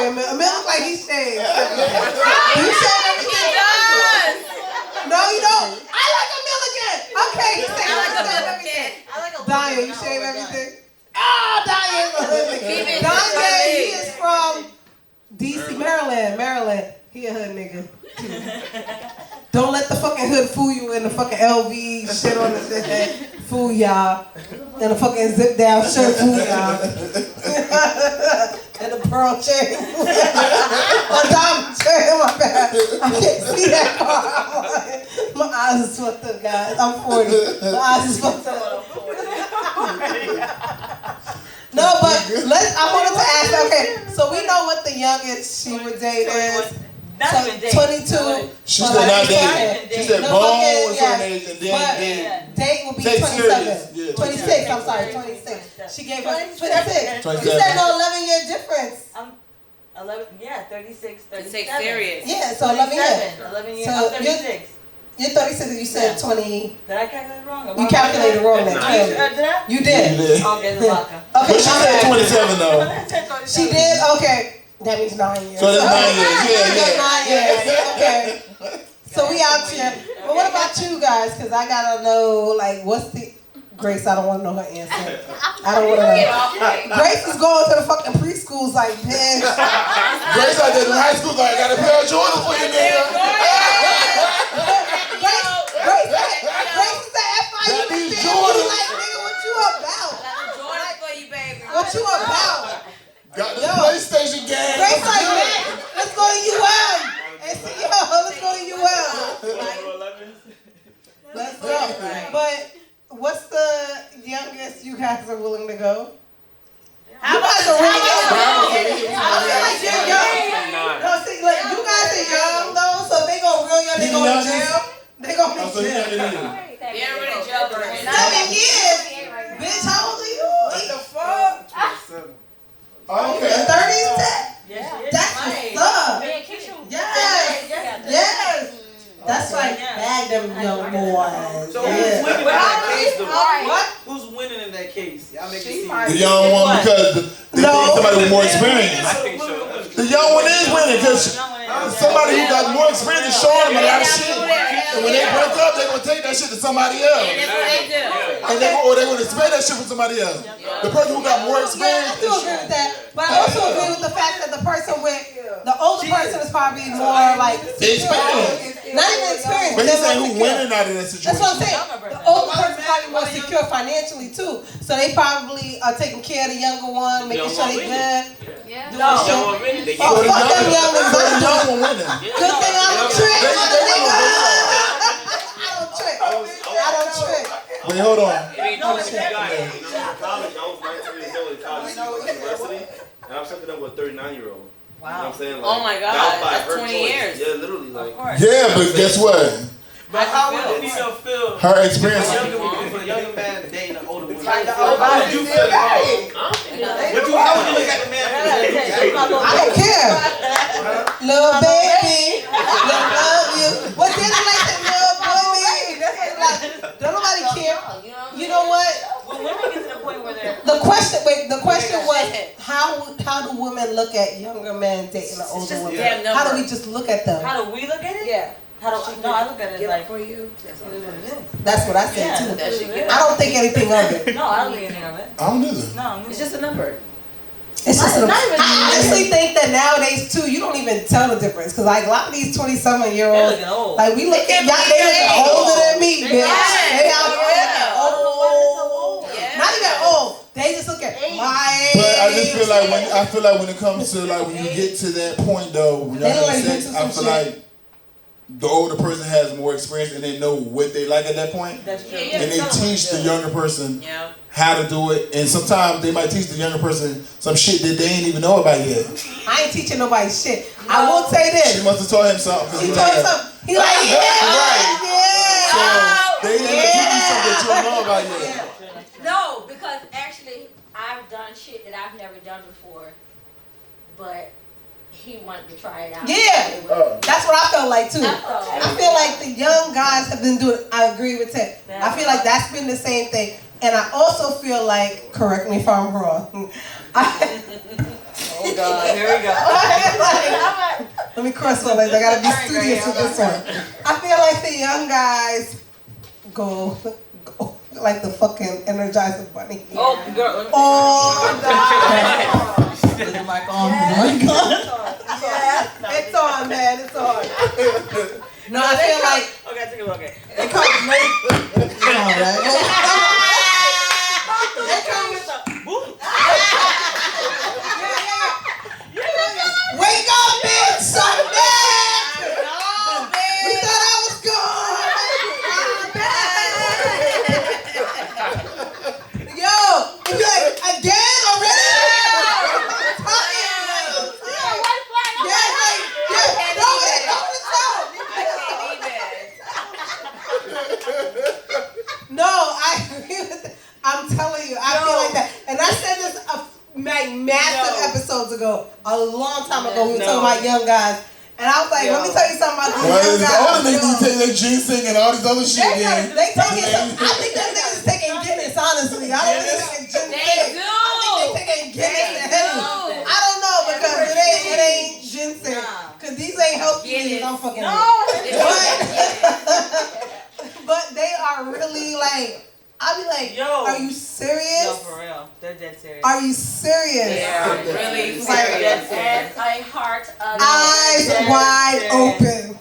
sorry, Emil. Emil look like he shaved. You shave everything? No, you don't. I like Emil again. Okay, he said I like everything. Danya, you shave everything? Oh, Danya. Danya, he is from DC, Maryland. He a hood nigga. Don't let the fucking hood fool you in the fucking LV shit on the shit. Fool y'all. And the fucking zip down shirt fool y'all. And the pearl chain. A diamond chain, my bad. I can't see that far. My eyes is fucked up, guys. I'm 40. My eyes is fucked up. No, but I wanted to ask, okay, so we know what the youngest she would date is. Not So even date. 22. She said not dating. She said No, bone fucking, was yeah. her age and But then date will be Take 27. serious. Yeah, 26, I'm sorry, 26. She gave us 26. 27. You said no 11-year difference. 11, yeah, 36, 37. Take serious. Yeah, so 11 years. 11 years, So I'm 36. You're 36 and you said 20. Did I calculate wrong? You calculated wrong then. Did I? You did. Okay, the vodka. Okay, But she said 27 though. She did? Okay. That means 9 years. So that's 9 years. Yeah. 9 years. Okay. So we out here. But what about you guys? Because I got to know, like, what's the... Grace, I don't want to know her answer. I don't want to know. Grace is going to the fucking preschools like, bitch. Grace out there in high school like, I got a pair of Jordans for you, nigga. Grace is at FIU. these Like, Jordans. nigga, what you about? Jordan for you, baby. What you about? Got the PlayStation game. Grace like, man, let's go to UM. And see, let's go to UM. Let's go. But what's the youngest you guys are willing to go? You guys are really young. I feel like you're young. No, see, like, you guys are young though, so if they go real young, they go to jail. They go to jail. They're already jailbirds. 7 years. Bitch, how old are you? What the fuck? Okay. 30s? Yeah. That's what's up. Me and Kisha. Yes. That's like bag them young boys. So who's winning in that case though? What? Who's winning in that case? Y'all make it seem. The young one because they think somebody with more experience. The young one is winning because somebody who got more experience is showing them a lot of shit. And when they break up, they're going to take that shit to somebody else. That's what they do. And they're going to spend that shit with somebody else. The person who got more Yeah, experience I do agree with that. But I also agree with the fact that the person with the older person is probably more like Experience. not even experienced. But he's they're saying more who secure. winning out of that situation. That's what I'm saying. The older person probably more secure financially too. So they probably are taking care of the younger one, making sure they good. Yeah. No. So Fuck them young the niggas. young one winning. Good thing I don't trick, mother nigga. I don't trick. Wait, hold on. College, I was 19 years old in college, university, and I'm something up with a 39-year-old. Wow. You know what I'm saying? Oh my God, that was by that's her 20 choice. years. Yeah, literally, like. Of course. Yeah, but guess what? But how would a female feel? Her experience. For a younger man dating an older woman. Like the How older would you feel? How would you look at the man for I don't care. Little baby, love you. What did I like that little baby? Like, don't nobody care. You know what? When women get to the point where they're The question was how do women look at younger men dating an older just a woman? damn number. How do we just look at them? how do we look at it? Yeah, How do no, I look at it like for you. That's all. it is what it is. that's what I said Yeah, too. That shit get I don't think anything of it. No, I don't think anything of it. I don't either. No, It's just a number. It's just Not even- I honestly think that nowadays too, you don't even tell the difference because like a lot of these 20-something-year-olds, they're looking old. like we look at y'all, they look older than me, bitch. Yeah. They out here old. Yeah. Not even old. They just look at my age. But I just feel like when it comes to like when you get to that point though, when y'all They look have like sex, you do I some feel shit. like the older person has more experience and they know what they like at that point, That's true. Yeah, and they teach the younger person Yeah. how to do it. And sometimes they might teach the younger person some shit that they ain't even know about yet. I ain't teaching nobody shit. I will say She this. must have taught him something. 'Cause He he told me like, something. He like, yeah, Right. yeah. so they ain't even teach you something that you don't know about yet. No, because actually I've done shit that I've never done before, but he wanted to try it out. Yeah. That's what I felt like too. I feel like the young guys have been doing. I agree with Ted. I feel like that's been the same thing. And I also feel like, correct me if I'm wrong. Oh God, here we go. Let me cross my legs. I gotta be studious with this one. I feel like the young guys go like the fucking Energizer Bunny. Oh, girl. Oh, God. Put the mic on. Yeah, it's on, man. It's on. No, I feel like Okay, take a look. Okay. they call it late. All right. They come with the. Wake up, bitch! I'm back! We thought I was gone! I'm back! Yo, you be like, again? Already? No, I'm telling you, I feel like that. And I said this massive episodes ago, a long time ago, we were talking about young guys. And I was like, let me tell you something about these young guys. All the niggas take their ginseng and all this other shit. They taking, I think them niggas is taking Guinness, honestly. I don't think they're taking ginseng. They do. I think they taking Guinness and Henny. I don't know, because it ain't ginseng. Because these ain't healthy niggas I'm fucking with. But they are really like, I'll be like, Yo. are you serious? No, for real. They're dead serious. Are you serious? Yeah, really Like, serious. And a heart of eyes wide open.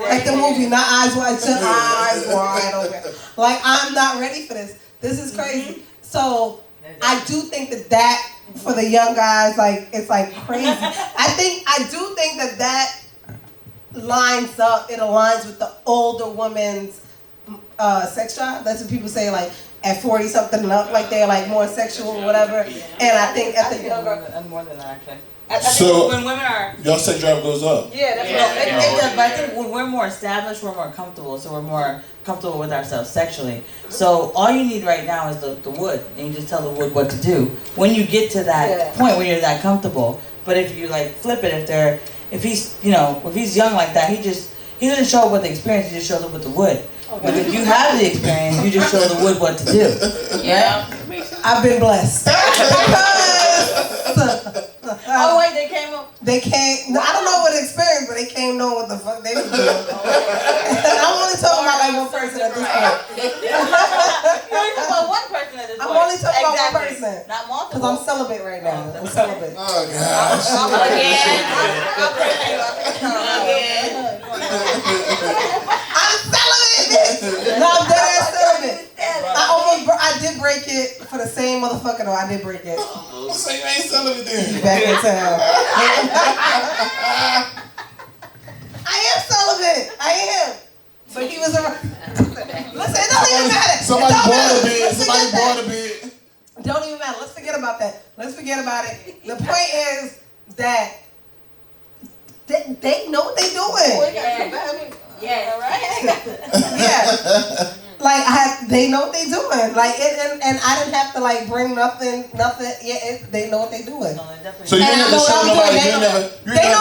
Like the movie, not eyes wide shut, eyes wide open. Like, I'm not ready for this. This is crazy. So, I do think that for the young guys, like, it's like crazy. I do think that lines up, it aligns with the older woman's sex drive. That's what people say, like at 40 something and up, like they're like more sexual or whatever. And I think at the younger, more than that actually. So think when women are your sex drive goes up. it does, but I think when we're more established, we're more comfortable, so we're more comfortable with ourselves sexually. So all you need right now is the wood, and you just tell the wood what to do. When you get to that point where you're that comfortable, but if you like flip it, if he's young like that, he doesn't show up with the experience, he just shows up with the wood. But if you have the experience, you just show the wood what to do. Yeah. I've been blessed. Oh wait, they came up. They came. I don't know what experience, but they came knowing what the fuck they was doing. I'm only talking about like one person at this point. You're only talking about one person at this point. I'm only talking about one person. Not multiple. Because I'm celibate right now. I'm celibate. Oh gosh. I'm celibate, bitch. No, I'm dead ass celibate. I did break it for the same motherfucker though. I did break it. So you ain't celibate then. Back in town. I am celibate. I am. But he was around. Listen, it don't even matter. Somebody bought a bit. Somebody Bought a bit. Don't even matter. Let's forget about that. Let's forget about it. The point is that they know what they're doing. Yeah, Yeah. Like they know what they're doing. Like and I didn't have to like bring nothing. Yeah, they know what they're doing. So you didn't have to show nobody. You never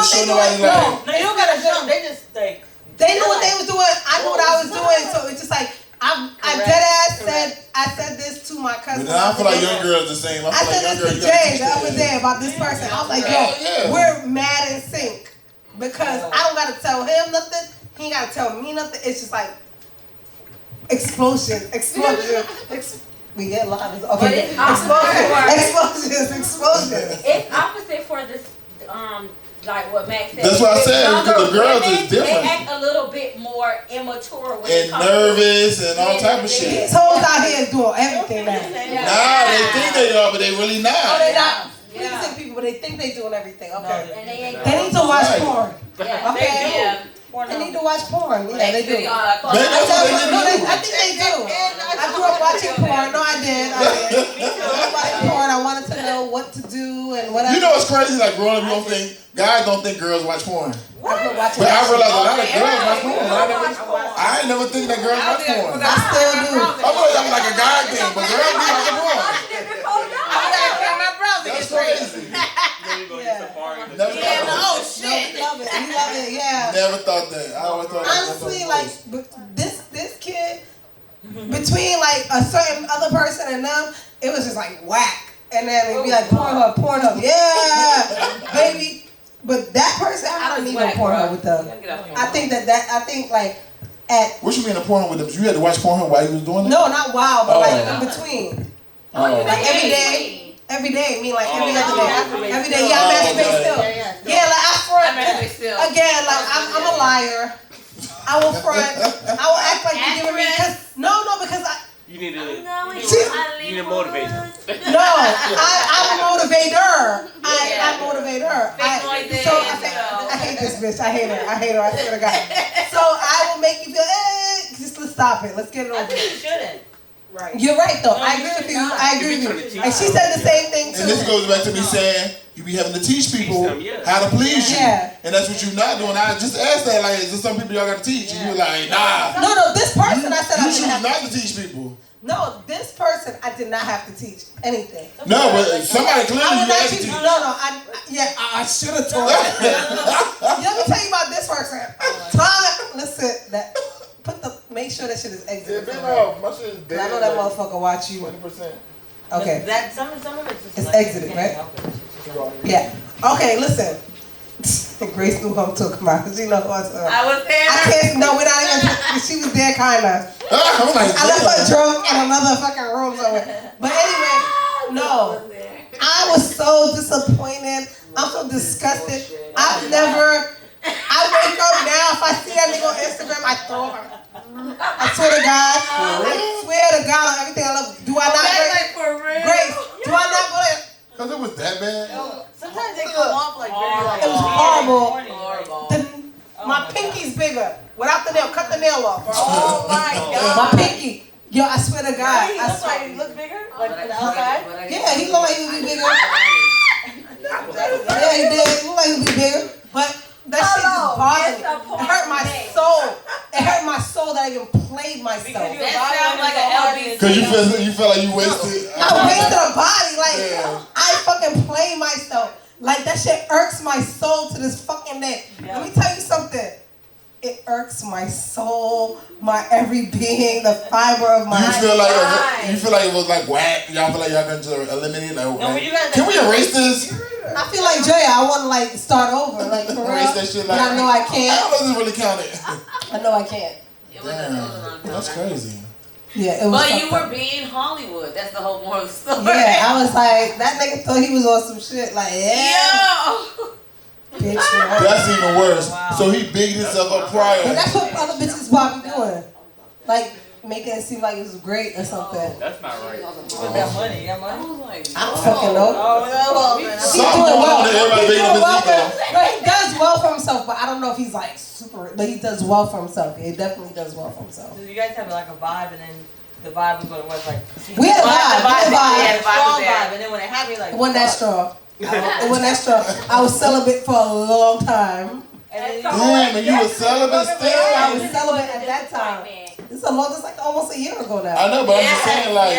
show nobody like. No, you don't gotta show them. They just like. They knew what they was doing. I knew what I was doing. So it's just like I dead ass said. I said this to my cousin. But I feel like young girls the same. I said this to Jay the other day about this person. I was like, yo, we're mad in sync because I don't gotta tell him nothing. He ain't gotta tell me nothing. It's just like explosion. We get live. Okay. Explosions. It's opposite for this, like what Max said. That's what I said, Younger because the girls women, is different. They act a little bit more immature when And it comes nervous and all type of shit. These hoes out here is doing everything now. Nah, they think they are, but they really not. Oh, they not. Please say people, but they think they doing everything. Okay. And they ain't They need to watch Right. porn. Yeah. Okay. Yeah. They need to watch porn. Yeah, they do. That's what they I do. think they do. I grew up watching porn. No, I did. I grew up watching porn. I wanted to know what to do and whatever. You know what's crazy? Like growing up, you don't think guys don't think girls watch porn. I grew up watching But I realized a lot of Okay, girls watch everybody porn. I ain't never think that girls watch porn. I still do. I thought that was like a guy thing, but girls be watching porn. That's crazy. Never thought Oh shit. Love it. You love it. Yeah. Never thought that. I always thought that. Honestly, like, but this kid, between like a certain other person and them, it was just like whack. And then it'd be like Pornhub, yeah, baby. But that person, I don't need no Pornhub with them. I think like at. What you mean a Pornhub with them? You had to watch Pornhub while you was doing it? No, not while, but like in between. Like every day. Every day, mean like every other day. Every day, yeah, I masturbate still. Yeah, like I front. Again, like I'm a liar. I will front. I will act like you're giving me because You need to motivate her. no, I'm a motivator. I motivate her. I hate this bitch. I hate her. I swear to God. So I will make you feel. Just let's stop it. Let's get it over. I think you shouldn't. Right. You're right though. I agree with you. And she said the same thing too. And this goes back to me saying you be having to teach people how to please you. Yeah. And that's what you're not doing. I just asked that, like, is there some people y'all got to teach? And you're like, nah. No, this person I said I choose didn't have not to teach people. No, this person I did not have to teach anything. No, but somebody clearly you asked to teach. I should have told you. Let me tell you about this person. Listen, make sure that shit is exited. My shit is dead. I know that motherfucker watch you. 20%. Okay. Some of it's just it's exited, right? Yeah. Okay, listen. Grace knew who I'm talking about. She know who I'm talking about. I was there. I can't. No, we're not even. She was there, kinda. I left her drunk in another fucking room somewhere. But anyway, no. I was so disappointed. I'm so disgusted. I wake up now. If I see that nigga on Instagram, I throw him. I swear to God. I swear to God on everything I love. Do I not Grace, do I not go there? Because it was that bad? Sometimes they come off like very it was horrible. My pinky's bigger. Without the nail, cut the nail off. Oh my God. My pinky. Yo, I swear to God. He looks like he look bigger? Like from the outside? Yeah, he looked like he would be bigger. Yeah, he did. He looked like he would be bigger. But that shit just bothered me. It hurt my soul. It hurt my soul that I even played myself. That sounds like an LBC. Because you feel like you wasted. I wasted a body. Like, I fucking played myself. Like, that shit irks my soul to this fucking day. Let me tell you something. It irks my soul, my every being, the fiber of my You feel like it was like whack? Y'all feel like y'all going to eliminate it? Can we erase this? I feel like Jay, I want to like start over, like for real. Erase that shit like. But I know I can't. How does this really count it? I know I can't. Damn, that's crazy. Yeah, it was. But you were being Hollywood. That's the whole moral of the story. Yeah, I was like, that nigga thought he was on some shit. Like, bitch. That's even worse. Wow. So he bigged himself up prior. But that's what other bitches probably doing. Like, making it seem like it was great or something. That's not right. With that money, you got money? I don't fucking know. He's doing well. But he does well for himself, but I don't know if he's like super, but he does well for himself. He definitely does well for himself. So you guys have like a vibe, and then the vibe was what it was like. We had a vibe. Strong vibe, and then when it happened, like. It wasn't that strong. It wasn't that strong. I was celibate for a long time. Damn, and you were celibate still? I was celibate at that time. This is like almost a year ago now. I know, but I'm just saying, like.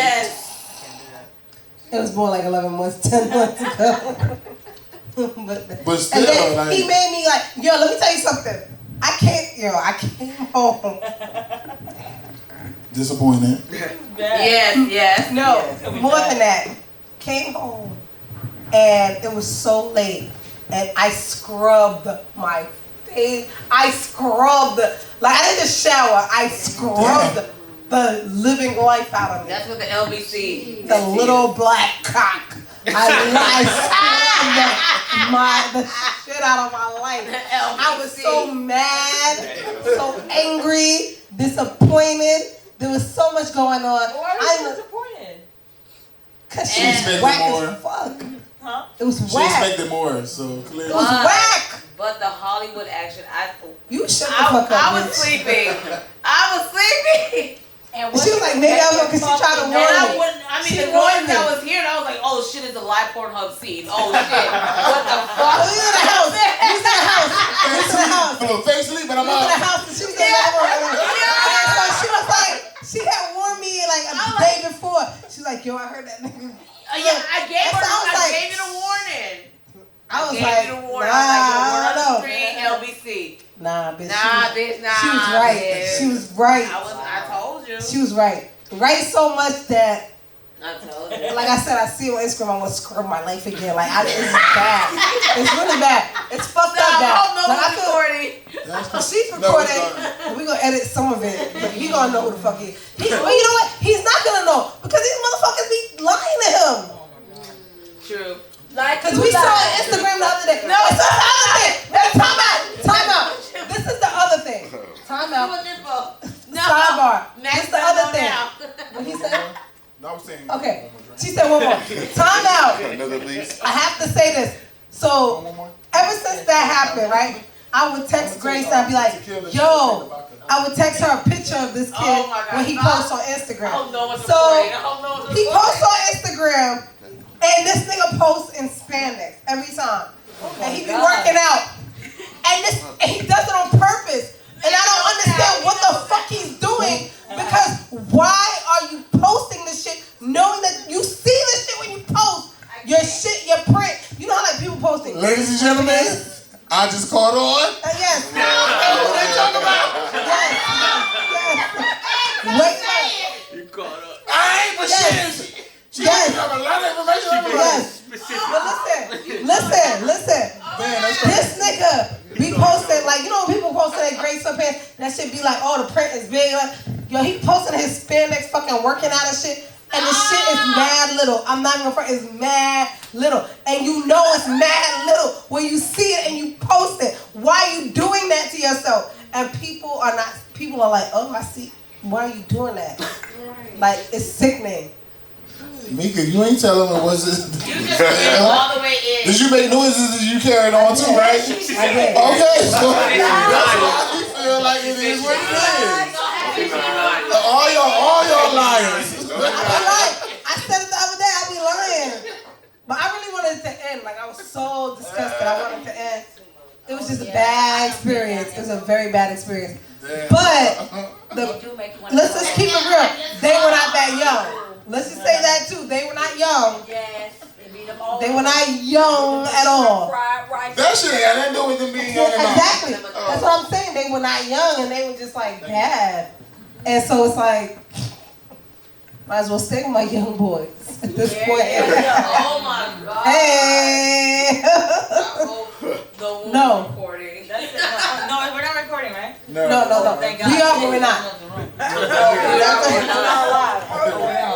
It was more like 11 months, 10 months ago. but still, and then like. he made me like, yo, let me tell you something. I came home. Disappointed. Yes. No, more than that. Came home, and it was so late, and I scrubbed my face. I didn't just shower. I scrubbed the living life out of me. That's what the LBC. The little black cock. I scrubbed the shit out of my life. I was so mad, so angry, disappointed. There was so much going on. Why were you disappointed? Cause she was whack as fuck. Huh? It was She whack. expected more, so clearly. It was whack. But the Hollywood action, You shut the fuck up, I was bitch. sleeping. And she was like, maybe I was because she tried to warn me. The noise that was here, and I was like, oh shit, it's a live Pornhub scene. Oh shit. What the fuck? We was in the house. From a fake sleep, but I'm We was in the out. house and she was in the So she was like, she had warned me like a day before. She was like, yo, I heard that nigga. I gave it a warning. I was gave like, it a warning. I don't know. LBC. Nah, bitch. Nah, bitch, nah. She was right. Bitch. She was right. I told you. She was right. Write so much that, I told you. like I said, I see you on Instagram, I'm gonna scrub my life again. Like, it's bad. It's really bad. It's fucked up bad. Like, I feel she's recording. We're gonna edit some of it, but he gonna know who the fuck he is. Well, you know what? He's not gonna know because these motherfuckers be lying to him. True. Like, because we saw on Instagram the other day. No, it's the other thing. Time out. This is the other thing. Time out. no. Sidebar. This is the other thing. What he said? No, I'm saying. Okay. She said one more. Time out. Another please. I have to say this. So, ever since that happened, right? I would text Grace and I'd be like, yo, I would text her a picture of this kid when he posts on Instagram. So, he posts on Instagram and this nigga posts in spandex every time. And he be working out. And he does it on purpose. And I don't understand what the fuck he's doing because why are you posting this shit knowing that you see this shit when you post your shit, your print. You know how like people posting. Ladies and gentlemen, I just caught on. Yes. What they talk about? Yes. You caught up. I ain't but shit. She have a lot of information. Yes. But listen. Man, this nigga be posting like you know when people posting that gray sweatpants, that shit be like, oh the print is big. Like, yo, he posting his spandex fucking working out and shit. And the shit is mad little. I'm not even front. It's mad little. And you know it's mad little when you see it and you post it. Why are you doing that to yourself? And people are like, oh, I see. Why are you doing that? Like, it's sickening. Meeka, you ain't telling me what's this. You just went all the way in. Did you make noises that you carried on too, right? I did. Okay, so that's why you feel like it is what it is. All y'all liars. I said it the other day, I'll be lying. But I really wanted it to end. Like, I was so disgusted. I wanted it to end. It was just a bad experience. It was a very bad experience. But, let's just keep it real. They were not that young. Let's just say that too. They were not young. Yes. They were not young at all. That shit ain't got nothing to do with them being young at all. Exactly. That's what I'm saying. They were not young and they were just like bad. And so it's like, might as well stay with my young boys at this point. Oh my God. Hey. No. Recording. No, we're not recording, right? No. Thank God. We are, but we're not. We're not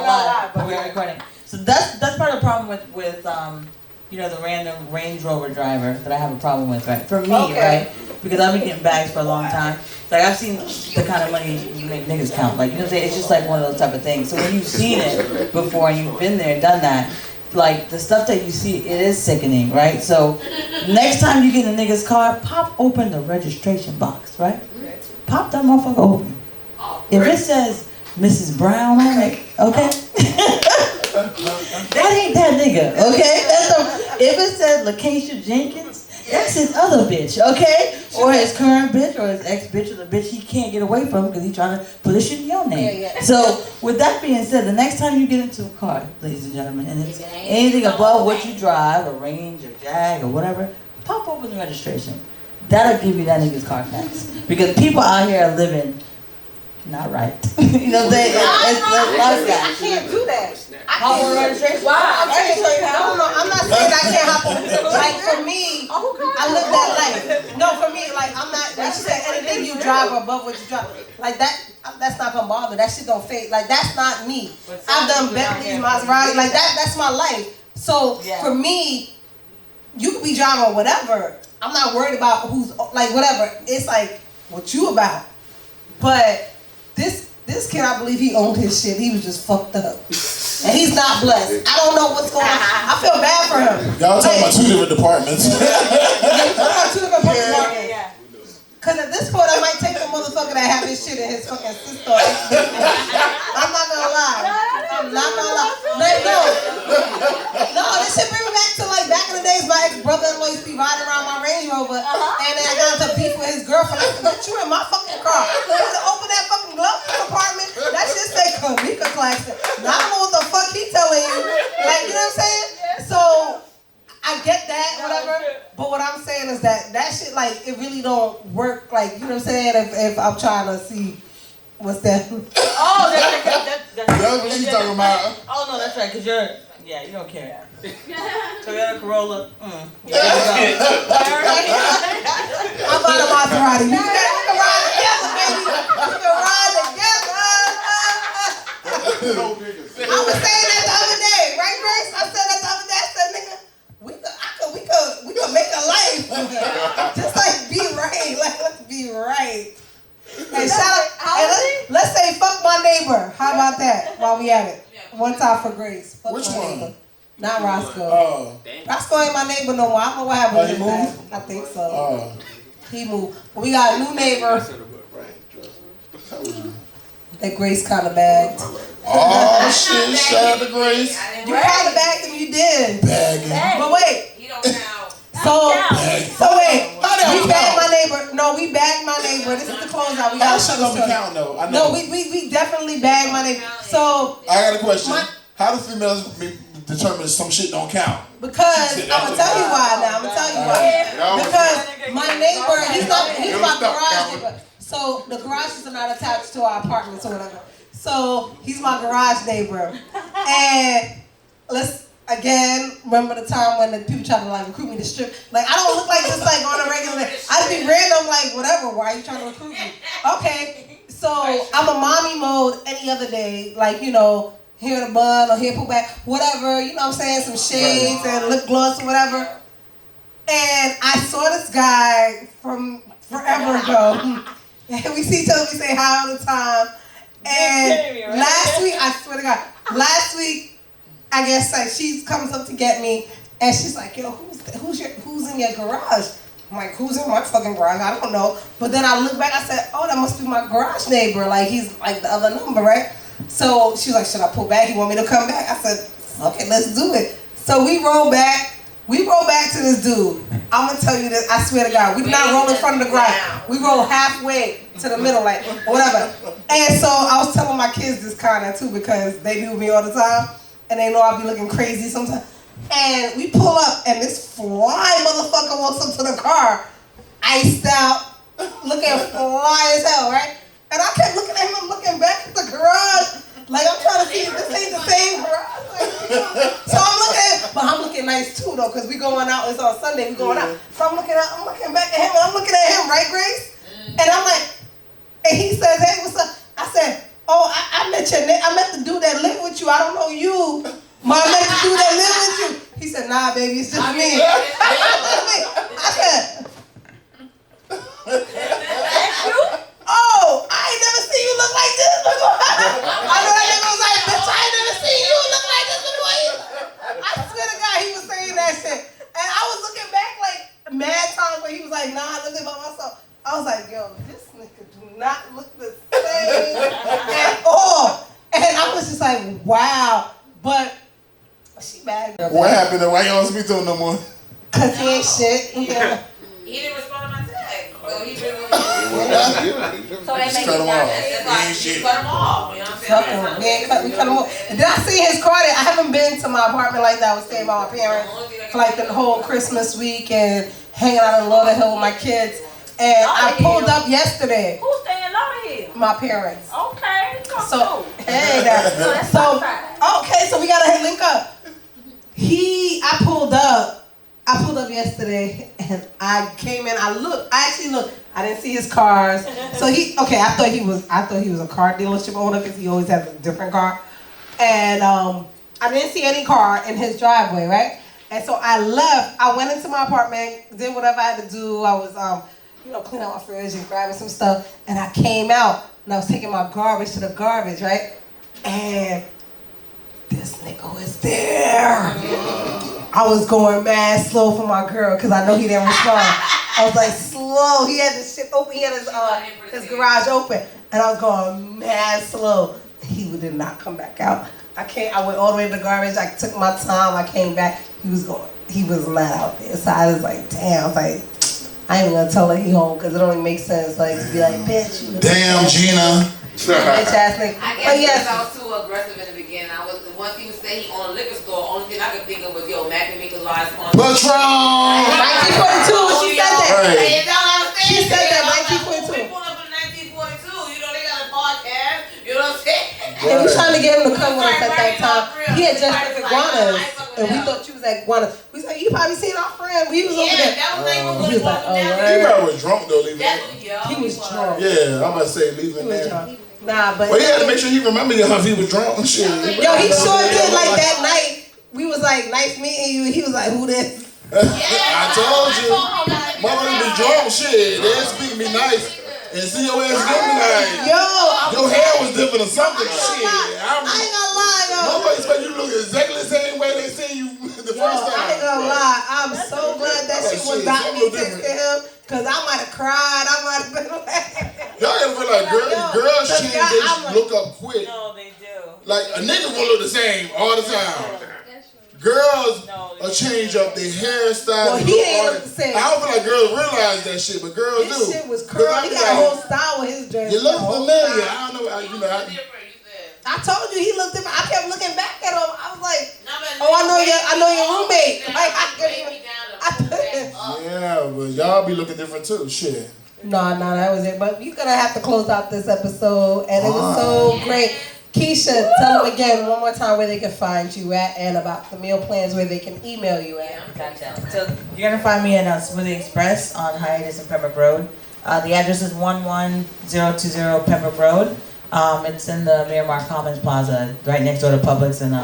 live, but we're recording. So that's part of the problem with the random Range Rover driver that I have a problem with, right? For me, right? Because I've been getting bags for a long time. Like I've seen the kind of money you make niggas count. Like you know what I'm saying? It's just like one of those type of things. So when you've seen it before and you've been there, done that, like the stuff that you see, it is sickening, right? So next time you get in a nigga's car, pop open the registration box, right? Pop that motherfucker open. If it says Mrs. Brown on it, okay? That ain't that nigga, okay? If it says LaKeisha Jenkins, that's his other bitch, okay? Or his current bitch, or his ex-bitch, or the bitch he can't get away from because he's trying to put this shit in your name. Yeah. So, with that being said, the next time you get into a car, ladies and gentlemen, and it's anything above what you drive, a Range, or Jag, or whatever, pop open the registration. That'll give you that nigga's car tax. Because people out here are living not right. You know what I'm saying? I can't do that. Hop on registration? Wow. I'm not saying I can't hop on. Like for me, I live that life. No, for me, like I'm not. Like you said, anything you drive above what you drive, like that's not gonna bother. That shit don't fade. Like that's not me. I've done Bentleys, Maserati. Like that's my life. So for me, you could be driving whatever. I'm not worried about who's like whatever. It's like what you about. But this kid, I believe he owned his shit. He was just fucked up. And he's not blessed. I don't know what's going on. I feel bad for him. Y'all talking about two different departments. Because at this point, I might take the motherfucker that have his shit in his fucking sister. I'm not gonna lie. Like, no, this shit bring me back to like back in the days. My ex-brother-in-law used to be riding around my Range Rover, and then I got into beef with his girlfriend. I said, "Don't you in my fucking car?" I had to open that fucking glove compartment. That shit say Kamika Claxton. I don't know what the fuck he telling you. Like, you know what I'm saying? So I get that, whatever. But what I'm saying is that shit, like, it really don't work. Like, you know what I'm saying? If I'm trying to see What's that? Oh, that's what you talking about. Oh no, that's right. Cause you don't care. Toyota Corolla. I'm about a Maserati. We can ride together, baby. We can ride together. I was saying that the other day, right, Grace? I said that the other day. I said, nigga, we could make a life. Just like be right. Like let's be right. Hey, shout out. Let's say fuck my neighbor. How about that? While we at it, one time for Grace. Fuck Which my one? neighbor. Not Roscoe. Oh. Roscoe ain't my neighbor no more. I don't know what happened to he him. moved? I think so. Oh. He moved. But we got a new neighbor that Grace kind of bagged. Oh shit! Shout out to Grace. You kind of bagged him. You did. Bagging. But wait. You don't count. So wait. We bagged my neighbor. No, we bagged my neighbor. This is the closeout. We got shit don't be counting though. I know. No, we definitely bagged my neighbor. So I got a question. How do females determine some shit don't count? Because I'm gonna tell you why now. I'm gonna tell you why. Because my neighbor, he's my garage neighbor. So the garages are not attached to our apartments or whatever. So he's my garage neighbor. And let's again remember the time when the people tried to like recruit me to strip. Like I don't look like this like on a regular day. I'd be random like whatever. Why are you trying to recruit me? Okay. So I'm a mommy mode any other day. Like, you know, hair in a bun or hair pulled back, whatever, you know what I'm saying, some shades and lip gloss or whatever. And I saw this guy from forever ago. And we see each other, we say hi all the time. And last week, I swear to God, last week, I guess like she comes up to get me and she's like, yo, who's in your garage? I'm like, who's in my fucking garage? I don't know. But then I look back, I said, oh, that must be my garage neighbor. Like he's like the other number, right? So she was like, should I pull back? You want me to come back? I said, okay, let's do it. So we roll back to this dude. I'm gonna tell you this, I swear to God, we did not roll in front of the garage. We roll halfway to the middle, like whatever. And so I was telling my kids this kind of too because they do me all the time and they know I be looking crazy sometimes. And we pull up and this fly motherfucker walks up to the car, iced out, looking fly as hell, right? And I kept looking at him, I'm looking back at the garage, like I'm trying to see if this ain't the same garage. Like, so I'm looking nice too though, because we going out, it's on Sunday, we going out. So I'm looking back at him, and I'm looking at him, right, Grace? And I'm like, and he says, hey, what's up? I said, oh, I met the dude that lived with you, I don't know you. But I met the dude that lived with you. He said, nah, baby, it's just me. I said, that's you? Oh, I ain't never seen you look like this before. I know that nigga was like, bitch, I ain't never seen you look like this before. I swear to God, he was saying that shit. And I was looking back like mad times where he was like, nah, I lived it by myself. I was like, yo, this nigga do not look the same at all. And I was just like, wow. But she bad. What happened? Why you don't speak to him no more? Cause he ain't shit. Yeah. He didn't respond to my text. So he really So they make cut him off. It's like, you cut him off. You know what I'm saying? We cut him off. Did I see his car? I haven't been to my apartment like that. I was staying by my parents for like the whole Christmas week and hanging out in Lauderhill with my kids. And I pulled up yesterday. Who's staying in Lauderhill? My parents. Okay. So, hey, okay, so we gotta link up. I pulled up yesterday and I came in, I actually looked, I didn't see his cars. So I thought he was a car dealership owner because he always has a different car. And I didn't see any car in his driveway, right? And so I left, I went into my apartment, did whatever I had to do. I was cleaning out my fridge and grabbing some stuff. And I came out and I was taking my garbage to the garbage, right? And this nigga was there. I was going mad slow for my girl because I know he didn't respond. I was like slow. He had his shit open. He had his garage open, and I was going mad slow. He did not come back out. I went all the way to the garbage. I took my time. I came back. He was not out there. So I was like, damn. I was like, I ain't even gonna tell her he home because it don't even make sense. Like to be like, bitch. Damn, Gina. Bitch ass nigga. I guess because I was too aggressive in the beginning. Once he was saying he owned a liquor store, only thing I could think of was Mac Meeka live sponsor. Patron! 1942, she said that. Hey, you know what I'm saying? She said that, We 1942. pulled up in 1942. You know, they got a podcast. And we was trying to get him to come with us at that time. He had just took iguanas, and we thought you was at iguanas. We said, you probably seen our friend. We was over there. He was like, oh, He probably was drunk though, leaving there. He was drunk. Yeah, I'm about to say leaving there. Nah, but. Well, he had to make sure he remembered how he was drunk and shit. Yo, he sure did. Like that night, we was like, nice meeting you. He was like, who this? I told you, motherfuckers be drunk, shit. They speak me nice. And see your ass give me like, your hair was different or something. Shit. I ain't gonna lie, yo. Nobody expect you to look exactly the same way they see you the first time. I ain't gonna lie. I'm so glad that shit was not me texting him. Cause I might have cried. I might have been like. Y'all gotta feel like girls change. They look up quick. No, they do. Like a nigga gonna look the same all the time. Girls change up their hairstyle. Well, he ain't look the same. I don't feel like girls realize that shit, but girls do. His shit was curly. He got a whole style with his dress. You look familiar. I don't know. I told you he looked different. I kept looking back at him. I was like, oh, I know your roommate. Like I couldn't even. Yeah, but y'all be looking different too. Shit. No, that was it. But you're gonna have to close out this episode, and it was so great. Keisha, tell them again one more time where they can find you at and about the meal plans where they can email you at. Gotcha. So you're going to find me at Smoothie Express on Hiatus and Pembroke Road. The address is 11020 Pembroke Road. It's in the Miramar Commons Plaza, right next door to Publix, and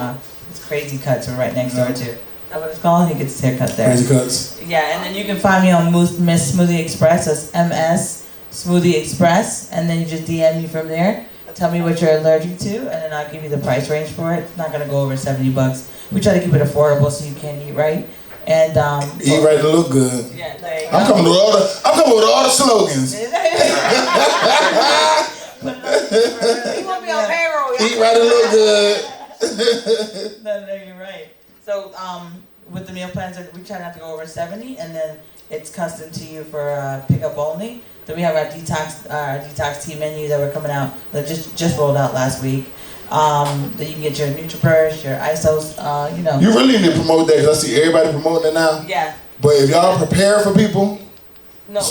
it's Crazy Cuts are right next door too. Is that what it's called? He gets his haircut there. Crazy Cuts. Yeah, and then you can find me on Miss Smoothie Express. That's MS Smoothie Express, and then you just DM me from there. Tell me what you're allergic to, and then I'll give you the price range for it. It's not gonna go over $70. We try to keep it affordable so you can eat right. And eat right to look good. Yeah, there you go. I'm coming with all the slogans. He won't be on payroll. Eat right to look good. No, you're right. So with the meal plans, we try not to go over 70, and then it's custom to you for pickup only. Then we have our detox tea menu that we're coming out that just rolled out last week. That you can get your NutriBurst, your ISOs, You really need to promote that because I see everybody promoting it now. Yeah. But if y'all prepare for people, no,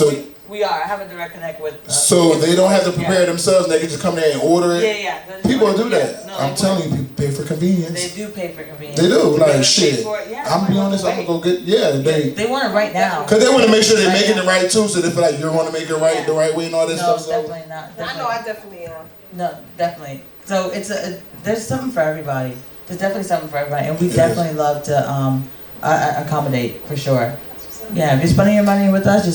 we are. I have a direct connect with. So they don't have to prepare themselves. They can just come there and order it. Yeah. People do that. No, I'm telling you, people pay for convenience. They do pay for convenience. They do. Like shit. Yeah, I'm be honest. I'm gonna go get. Yeah, they want it right now. Because they want to make sure they're making it right too. So they feel like you're going to make it right the right way and all this stuff. No, definitely not. Definitely. I know. I definitely am. No, definitely. So there's something for everybody. There's definitely something for everybody, and we definitely love to accommodate for sure. Yeah, if you're spending your money with us, you're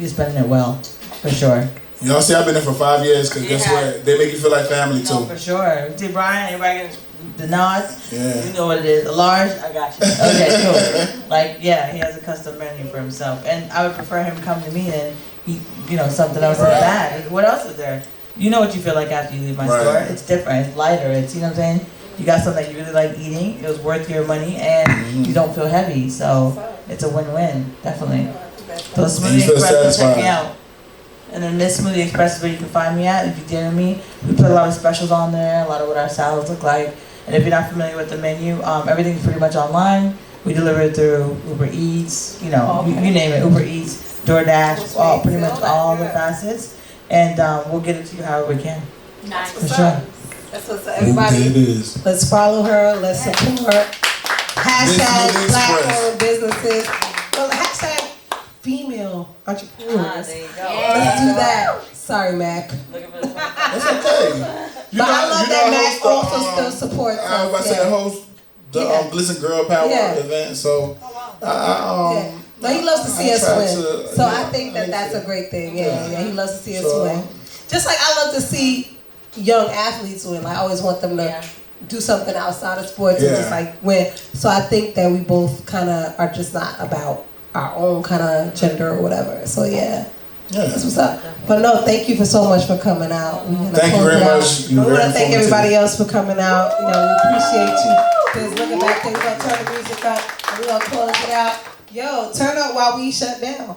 spending it well, for sure. Y'all see, I've been there for 5 years because guess what? They make you feel like family too. No, for sure. See, Brian, everybody gets the nods. Yeah. You know what it is. A large, I got you. Okay, cool. Like, yeah, he has a custom menu for himself, and I would prefer him come to me than eat, something else in the bag. What else is there? You know what you feel like after you leave my store. It's different. It's lighter. It's, you know what I'm saying? You got something that you really like eating. It was worth your money, and you don't feel heavy. So it's a win-win, definitely. So Smoothie Express, check me out. And then Miss Smoothie Express is where you can find me at. If you DM me, we put a lot of specials on there, a lot of what our salads look like. And if you're not familiar with the menu, everything's pretty much online. We deliver it through Uber Eats, you name it, Uber Eats, DoorDash, pretty much all the facets. And we'll get it to you however we can. Nice. For sure. That's what's up, everybody. Let's follow her. Let's support. Hashtag Black-owned businesses. Well, hashtag female entrepreneurs. There you go. Let's do that. Sorry, Mac. That's okay. But I love that Mac also still supports us. I was about to say the host, the Glisten Girl Power event. So, No, he loves to see us win. So I think that's a great thing. Yeah, he loves to see us win. Just like I love to see young athletes win. I always want them to do something outside of sports and just like win. So I think that we both kind of are just not about our own kind of gender or whatever. So that's what's up. But no, thank you so much for coming out. Thank you very much. We want to thank everybody else for coming out. We appreciate you. Because looking back there, we're going to turn the music up and we're going to close it out. Yo, turn up while we shut down.